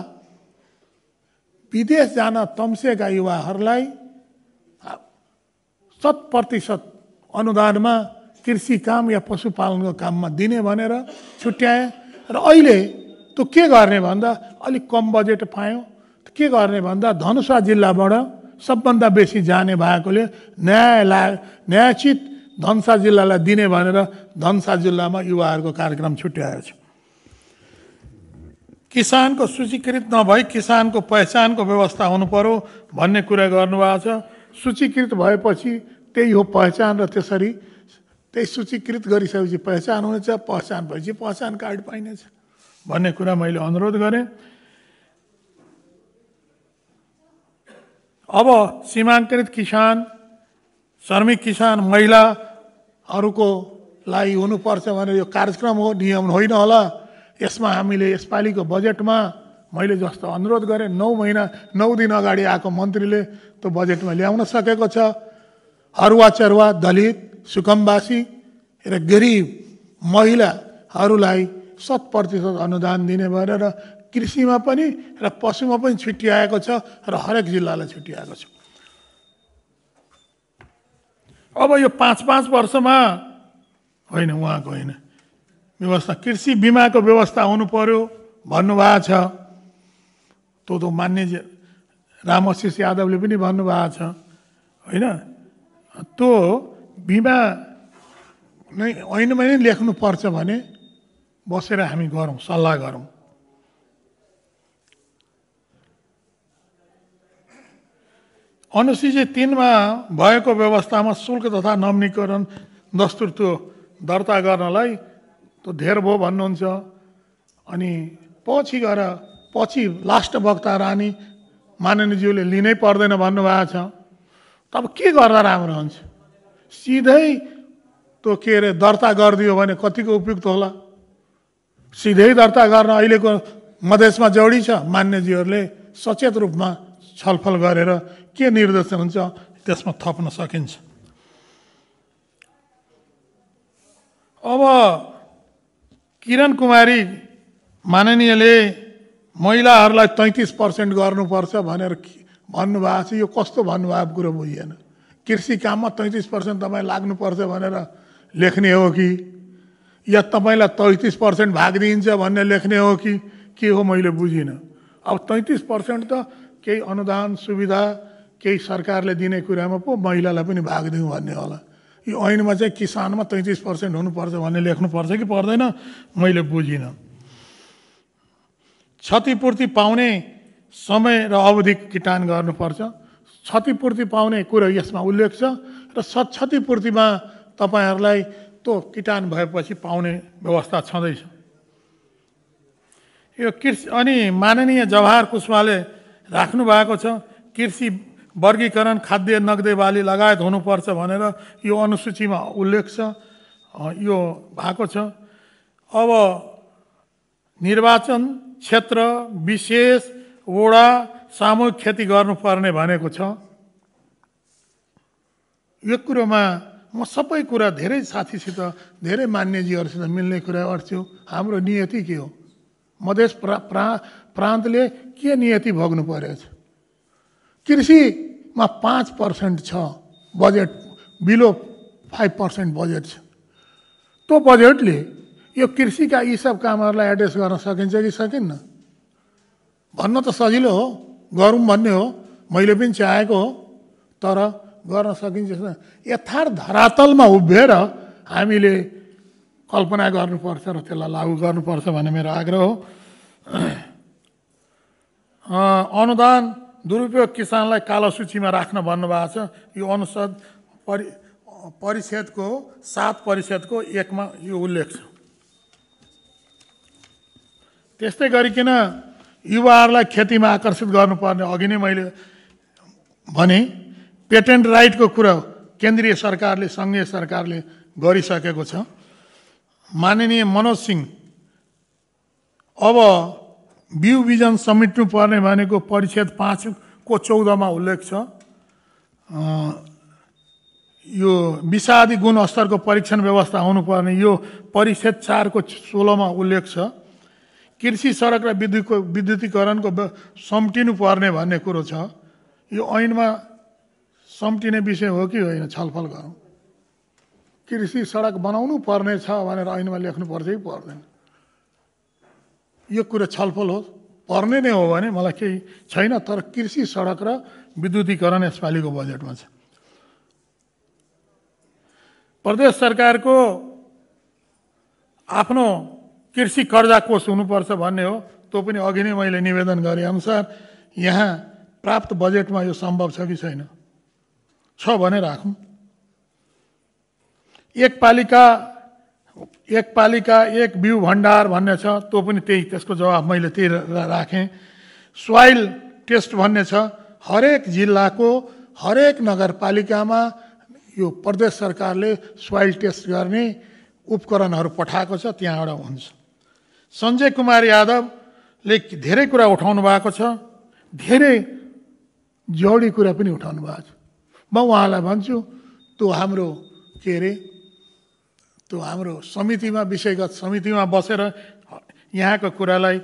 विदेश जान तम्सेका युवाहरूलाई 100% अनुदानमा कृषि काम या पशुपालनको काममा दिने भनेर छुट्याएँ। र अहिले त्यो के गर्ने भन्दा अलिक कम बजेट पायौँ, के गर्ने भन्दा धनुषा जिल्लाबाट सबभन्दा बेसी जाने भएकोले न्यायोचित धनुषा जिल्लालाई दिने भनेर धनुषा जिल्लामा युवाहरूको कार्यक्रम छुट्याएको छ। किसानको सूचीकृत नभई किसानको पहिचानको व्यवस्था हुनु पर्यो भन्ने कुरा गर्नुभएको छ। सूचीकृत भएपछि त्यही हो पहिचान र त्यसरी त्यही सूचीकृत गरिसकेपछि पहिचान हुनेछ, पहिचान भएपछि पहिचान कार्ड पाइनेछ भन्ने कुरा मैले अनुरोध गरेँ। अब सीमाङ्कनित किसान, श्रमिक किसान, महिलाहरूको लागि हुनुपर्छ भनेर यो कार्यक्रम हो, नियम होइन होला। यसमा हामीले यसपालिको बजेटमा मैले जस्तो अनुरोध गरेँ 9 दिन अगाडि आएको मन्त्रीले त्यो बजेटमा ल्याउन सकेको छ। हरुवा चरुवा, दलित, सुकुम्बासी र गरिब महिलाहरूलाई 100% अनुदान दिने भनेर कृषिमा पनि र पशुमा पनि छुट्याएको छ र हरेक जिल्लालाई छुट्याएको छ। अब यो 5-5 वर्षमा होइन, उहाँको होइन व्यवस्था, कृषि बिमाको व्यवस्था हुनु पर्यो भन्नुभएको छ। त्यो मान्य रामआशिष यादवले पनि भन्नुभएको छ होइन। त्यो बिमा नै ऐनमा नै लेख्नुपर्छ भने बसेर हामी गरौँ, सल्लाह गरौँ। अनुसूची 3 मा भएको व्यवस्थामा शुल्क तथा नवीनीकरण दस्तुर त्यो दर्ता गर्नलाई त्यो धेर भयो भन्नुहुन्छ। अनि पछि लास्ट वक्ता रानी माननीयज्यूले लिनै पर्दैन भन्नुभएको छ। तब के गर्दा राम्रो हुन्छ? सिधै त्यो के अरे दर्ता गरिदियो भने कतिको उपयुक्त होला? सिधै दर्ता गर्न अहिलेको मधेसमा जौडी छ। मान्यज्यूहरूले सचेत रूपमा छलफल गरेर के निर्देशन हुन्छ त्यसमा थप्न सकिन्छ। अब किरण कुमारी माननीयले महिलाहरूलाई 33% गर्नुपर्छ भनेर भन्नुभएको छ। यो कस्तो भन्नुभएको कुरो बुझिएन। कृषि काममा 33% तपाईँ लाग्नुपर्छ भनेर लेख्ने हो कि या तपाईँलाई 33% भाग दिइन्छ भन्ने लेख्ने हो कि के हो मैले बुझिनँ। अब 33% त केही अनुदान सुविधा केही सरकारले दिने कुरामा पो महिलालाई पनि भाग दिउँ भन्ने होला। यो ऐनमा चाहिँ किसानमा 33% हुनुपर्छ भन्ने लेख्नुपर्छ कि पर्दैन मैले बुझिनँ। क्षतिपूर्ति पाउने समय र अवधि किटान गर्नुपर्छ। क्षतिपूर्ति पाउने कुरो यसमा उल्लेख छ र क्षतिपूर्तिमा तपाईँहरूलाई त्यो किटान भएपछि पाउने व्यवस्था छँदैछ। यो कृषि अनि माननीय जवाहर कुशवाहाले राख्नु भएको छ कृषि वर्गीकरण खाद्य नगदे बाली लगायत हुनुपर्छ भनेर यो अनुसूचीमा उल्लेख छ, यो भएको छ। अब निर्वाचन क्षेत्र विशेष वडा सामूहिक खेती गर्नुपर्ने भनेको छ। यो कुरोमा म सबै कुरा धेरै साथीसित धेरै मान्यजीहरूसित मिल्ने कुरा गर्छु। हाम्रो नियति के हो? मधेस प्रान्तले के नियति भोग्नु परेको छ? कृषिमा 5% छ बजेट, बिलो 5% बजेट छ। त्यो बजेटले यो कृषिका यी सब कामहरूलाई एड्रेस गर्न सकिन्छ कि सकिन्न? भन्न त सजिलो हो, गरौँ भन्ने हो, मैले पनि चाहेको हो, तर गर्न सकिन्छ। यथार्थ धरातलमा उभिएर हामीले कल्पना गर्नुपर्छ र त्यसलाई लागू गर्नुपर्छ भन्ने मेरो आग्रह हो। अनुदान दुरुपयोग किसानलाई कालो सूचीमा राख्न भन्नुभएको छ। यो अनुसार परिषदको 7 परिषदको 1 मा यो उल्लेख छ। त्यस्तै गरिकन युवाहरूलाई खेतीमा आकर्षित गर्नुपर्ने अघि नै मैले भने पेटेन्ट राइटको कुरा केन्द्रीय सरकारले सङ्घीय सरकारले गरिसकेको छ। माननीय मनोज सिंह अब बिउ बिजन समेट्नु पर्ने भनेको परिषद 5 को 14 मा उल्लेख छ। यो विषादी गुणस्तरको परीक्षण व्यवस्था हुनुपर्ने यो परिषद 4 को 16 मा उल्लेख छ। कृषि सडक र विद्युतीकरणको सम्टिनु पर्ने भन्ने कुरो छ। यो ऐनमा सम्टिने विषय हो कि होइन छलफल गरौँ। कृषि सडक बनाउनु पर्ने छ भनेर ऐनमा लेख्नुपर्छ कि पर्दैन? यो कुरा छलफल हो। पर्ने नै हो भने मलाई केही छैन, तर कृषि सडक र विद्युतीकरण यसपालिको बजेटमा छ। प्रदेश सरकारको आफ्नो कृषि कर्जा कोष हुनुपर्छ भन्ने हो, त्यो पनि अघि नै मैले निवेदन गरे अनुसार यहाँ प्राप्त बजेटमा यो सम्भव छ कि छैन? छ भने राखौँ। एक पालिका एक बिउ भण्डार भन्ने छ, त्यो पनि त्यही, त्यसको जवाब मैले त्यही राखेँ। सोइल टेस्ट भन्ने छ, हरेक जिल्लाको हरेक नगरपालिकामा यो प्रदेश सरकारले सोइल टेस्ट गर्ने उपकरणहरू पठाएको छ, त्यहाँबाट हुन्छ। सञ्जय कुमार यादवले धेरै कुरा उठाउनु भएको छ, धेरै जोडी कुरा पनि उठाउनु भएको छ। म उहाँलाई भन्छु त्यो हाम्रो के अरे त्यो हाम्रो समितिमा, विषयगत समितिमा बसेर यहाँको कुरालाई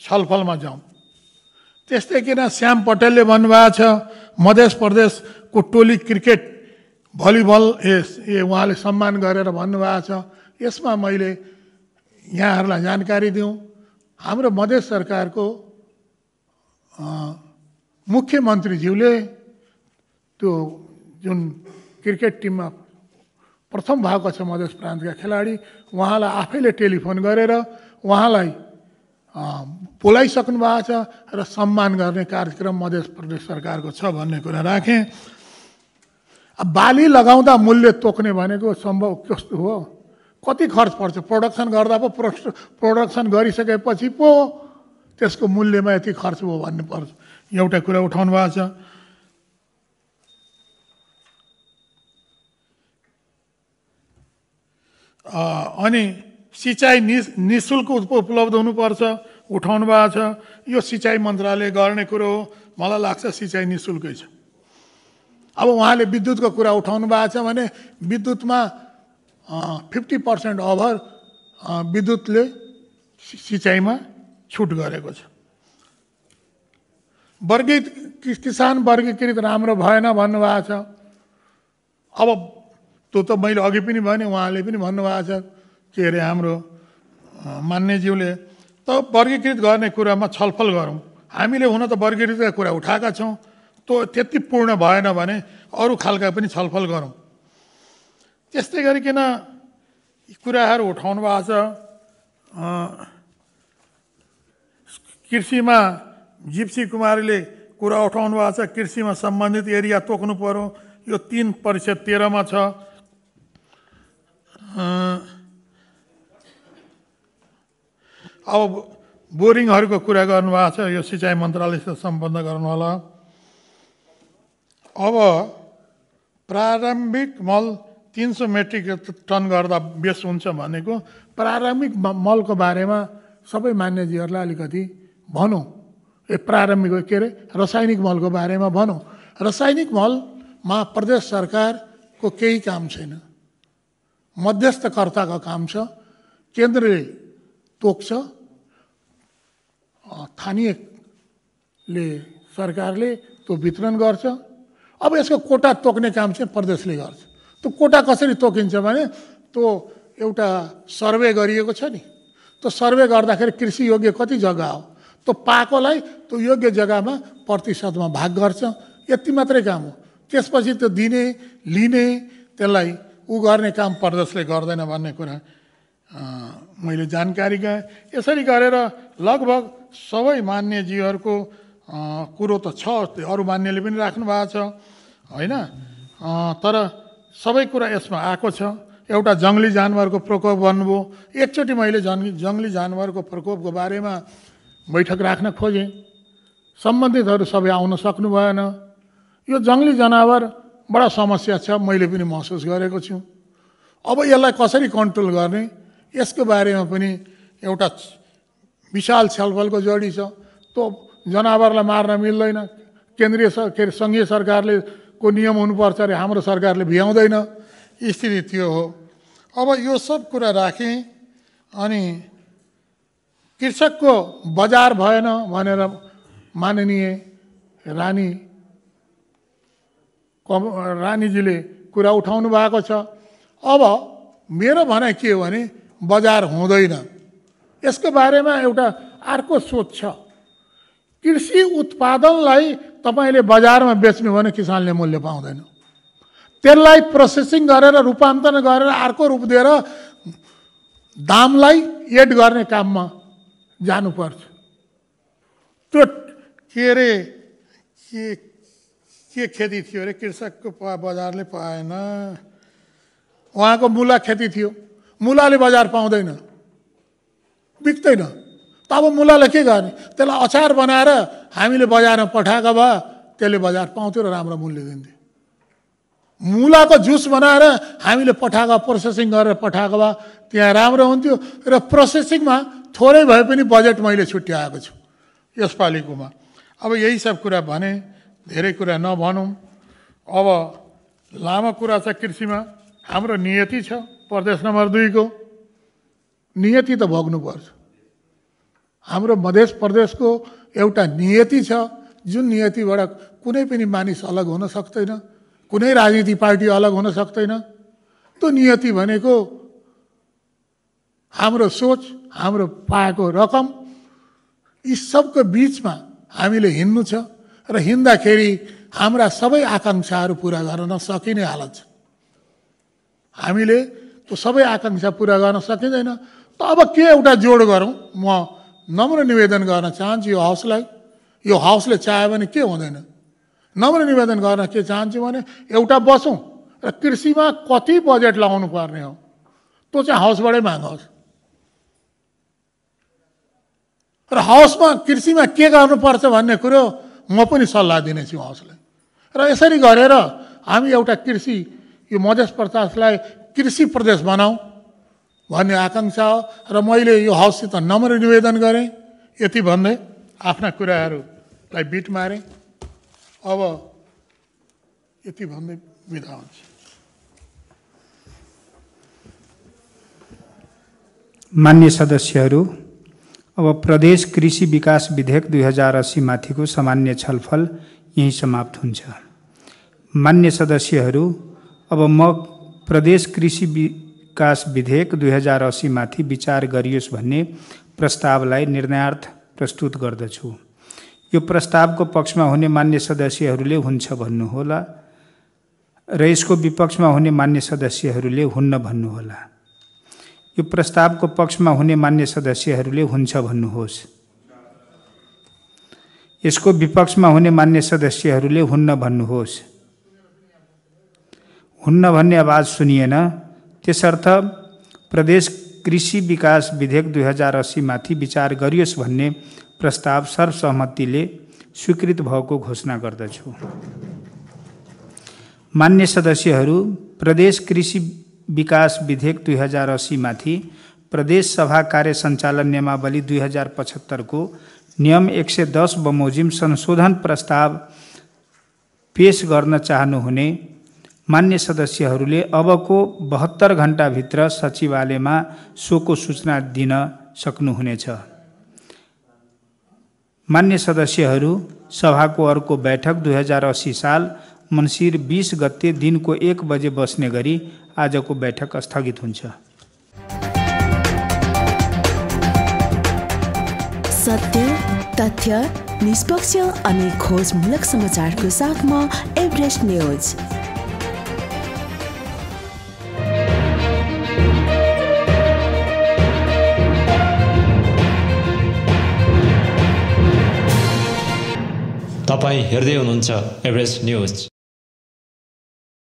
छलफलमा जाउँ। त्यस्तै किन श्याम पटेलले भन्नुभएको छ मध्य प्रदेशको टोली क्रिकेट भलिबल उहाँले सम्मान गरेर भन्नुभएको छ। यसमा मैले यहाँहरूलाई जानकारी दिउँ, हाम्रो मध्य सरकारको मुख्यमन्त्रीज्यूले त्यो जुन क्रिकेट टिममा प्रथम भएको छ मध्य प्रान्तका खेलाडी, उहाँलाई आफैले टेलिफोन गरेर उहाँलाई बोलाइसक्नु भएको छ र सम्मान गर्ने कार्यक्रम मध्य प्रदेश सरकारको छ भन्ने कुरा राखेँ। बाली लगाउँदा मूल्य तोक्ने भनेको सम्भव कस्तो हो? कति खर्च पर्छ? प्रोडक्सन गर्दा पो प्रोडक्सन गरिसकेपछि पो त्यसको मूल्यमा यति खर्च भयो भन्ने पर्छ, एउटा कुरा उठाउनु भएको छ। अनि सिँचाइ निःशुल्क उपलब्ध हुनुपर्छ उठाउनु भएको छ। यो सिँचाइ मन्त्रालयले गर्ने कुरो हो, मलाई लाग्छ सिँचाइ निःशुल्कै छ। अब उहाँले विद्युतको कुरा उठाउनु भएको छ भने विद्युतमा 50% ओभर विद्युतले सिँचाइमा छुट गरेको छ। किसान वर्गीकृत राम्रो भएन भन्नुभएको छ। अब त्यो त मैले अघि पनि भने, उहाँले पनि भन्नुभएको छ, के अरे हाम्रो मान्यज्यूले, त वर्गीकृत गर्ने कुरामा छलफल गरौँ। हामीले हुन त वर्गीकृतका कुरा उठाएका छौँ, त्यो त्यति पूर्ण भएन भने अरू खालका पनि छलफल गरौँ। त्यस्तै गरिकन कुराहरू उठाउनु भएको छ। कृषिमा जिप्सी कुमारीले कुरा उठाउनु भएको छ, कृषिमा सम्बन्धित एरिया तोक्नु पर्यो, यो 3% मा छ। अब बोरिङहरूको कुरा गर्नुभएको छ, यो सिँचाइ मन्त्रालयसित सम्बन्ध गर्नु होला। अब प्रारम्भिक मल 300 मेट्रिक टन गर्दा बेस हुन्छ भनेको, प्रारम्भिक मलको बारेमा सबै मान्यजीहरूलाई अलिकति भनौँ। प्रारम्भिक के अरे रासायनिक मलको बारेमा भनौँ। रासायनिक मलमा प्रदेश सरकारको केही काम छैन, मध्यस्थकर्ताको काम छ। केन्द्रले तोक्छ, स्थानीयले सरकारले त्यो वितरण गर्छ। अब यसको कोटा तोक्ने काम चाहिँ प्रदेशले गर्छ। त्यो कोटा कसरी तोकिन्छ भने त्यो एउटा सर्वे गरिएको छ नि, त्यो सर्वे गर्दाखेरि कृषि योग्य कति जग्गा हो, त्यो पाएकोलाई त्यो योग्य जग्गामा प्रतिशतमा भाग गर्छ। यति मात्रै काम हो। त्यसपछि त्यो दिने लिने त्यसलाई गर्ने काम प्रदेशले गर्दैन भन्ने कुरा मैले जानकारी गएँ। यसरी गरेर लगभग सबै मान्यजीहरूको कुरो त छ, अरू मान्यले पनि राख्नु भएको छ होइन, तर सबै कुरा यसमा आएको छ। एउटा जङ्गली जानवरको प्रकोप भन्नुभयो, एकचोटि मैले जङ्गली जानवरको प्रकोपको बारेमा बैठक राख्न खोजेँ, सम्बन्धितहरू सबै आउन सक्नु भएन। यो जङ्गली जनावर बडा समस्या छ, मैले पनि महसुस गरेको छु। अब यसलाई कसरी कन्ट्रोल गर्ने, यसको बारेमा पनि एउटा विशाल छलफलको जडी छ। त्यो जनावरलाई मार्न मिल्दैन, केन्द्रीय के अरे सङ्घीय सरकारले को नियम हुनुपर्छ अरे, हाम्रो सरकारले भ्याउँदैन, स्थिति त्यो हो। अब यो सब कुरा राखेँ। अनि कृषकको बजार भएन भनेर माननीय रानीजीले कुरा उठाउनु भएको छ। अब मेरो भनाइ के हो भने बजार हुँदैन। यसको बारेमा एउटा अर्को सोच छ। कृषि उत्पादनलाई तपाईँले बजारमा बेच्नु भने किसानले मूल्य पाउँदैन। त्यसलाई प्रोसेसिङ गरेर रूपान्तरण गरेर अर्को रूप दिएर दामलाई एड गर्ने काममा जानुपर्छ। त्यो के अरे के खेती थियो अरे कृषकको बजारले पाएन, उहाँको मुला खेती थियो, मुलाले बजार पाउँदैन, बिक्दैन। त अब मुलालाई के गर्ने? त्यसलाई अचार बनाएर हामीले बजारमा पठाएको भए त्यसले बजार पाउँथ्यो र राम्रो मूल्य दिन्थ्यो। मुलाको जुस बनाएर हामीले पठाएको प्रोसेसिङ गरेर पठाएको भए त्यहाँ राम्रो हुन्थ्यो र प्रोसेसिङमा थोरै भए पनि बजेट मैले छुट्याएको छु यसपालिकोमा। अब यही सब कुरा भने, धेरै कुरा नभनौँ। अब लामो कुरा छ कृषिमा। हाम्रो नियति छ प्रदेश नम्बर 2 को, नियति त भोग्नुपर्छ। हाम्रो मध्य प्रदेशको एउटा नियति छ, जुन नियतिबाट कुनै पनि मानिस अलग हुन सक्दैन, कुनै राजनीतिक पार्टी अलग हुन सक्दैन। त्यो नियति भनेको हाम्रो सोच, हाम्रो पाएको रकम, यी सबको बिचमा हामीले हिँड्नु छ र हिँड्दाखेरि हाम्रा सबै आकाङ्क्षाहरू पुरा गर्न सकिने हालत छ। हामीले त्यो सबै आकाङ्क्षा पुरा गर्न सकिँदैन। त अब के एउटा जोड गरौँ? म नम्र निवेदन गर्न चाहन्छु यो हाउसलाई। यो हाउसले चाह्यो भने के हुँदैन, नम्र निवेदन गर्न के चाहन्छु भने एउटा बसौँ र कृषिमा कति बजेट लगाउनु पर्ने हो त्यो चाहिँ हाउसबाटै मागोस्। र हाउसमा कृषिमा के गर्नुपर्छ भन्ने कुरो म पनि सल्लाह दिनेछु हाउसलाई। र यसरी गरेर हामी एउटा कृषि, यो मध्य प्रदेशलाई कृषि प्रदेश बनाऊ भन्ने आकाङ्क्षा हो। र मैले यो हाउससित नम्र निवेदन गरेँ। यति भन्दै आफ्ना कुराहरूलाई बिट मारेँ। अब यति भन्दै बिदा हुन्छ। मान्य सदस्यहरू, अब प्रदेश कृषि विकास विधेयक 2080 माथिको सामान्य छलफल यही समाप्त हुन्छ। मान्य सदस्यहरू, अब म प्रदेश कृषि विकास विधेयक 2080 माथि विचार गरियोस् भन्ने प्रस्तावलाई निर्णयार्थ प्रस्तुत गर्दछु। यो प्रस्तावको पक्षमा हुने मान्य सदस्यहरूले हुन्छ भन्नुहोला र यसको विपक्षमा हुने मान्य सदस्यहरूले हुन्न भन्नुहोला। यो प्रस्तावको पक्षमा हुने मान्य सदस्यहरूले हुन्छ भन्नुहोस्। यसको विपक्षमा हुने मान्य सदस्यहरूले हुन्न भन्नुहोस्। हुन्न भन्ने आवाज सुनिएन। त्यसर्थ प्रदेश कृषि विकास विधेयक 2080 माथि विचार गरियोस् भन्ने प्रस्ताव सर्वसहमतिले स्वीकृत भएको घोषणा गर्दछु। मान्य सदस्यहरू, प्रदेश कृषि विकास विधेयक 2080 माथि प्रदेश सभा कार्य सञ्चालन नियमावली 2075 को नियम 110 बमोजिम संशोधन प्रस्ताव पेश गर्न चाहनुहुने मान्य सदस्यहरूले अबको 72 घण्टाभित्र सचिवालयमा सोको सूचना दिन सक्नुहुनेछ। मान्य सदस्यहरू, सभाको अर्को बैठक 2080 साल मङ्सिर 20 गते दिनको 1 बजे बस्ने गरी आजको बैठक स्थगित हुन्छ। सत्य, तथ्य, निष्पक्ष अनि खोजमूलक समाचारको साथमा एभरेस्ट न्यूज। तपाईं हेर्दै हुनुहुन्छ एभरेस्ट न्यूज।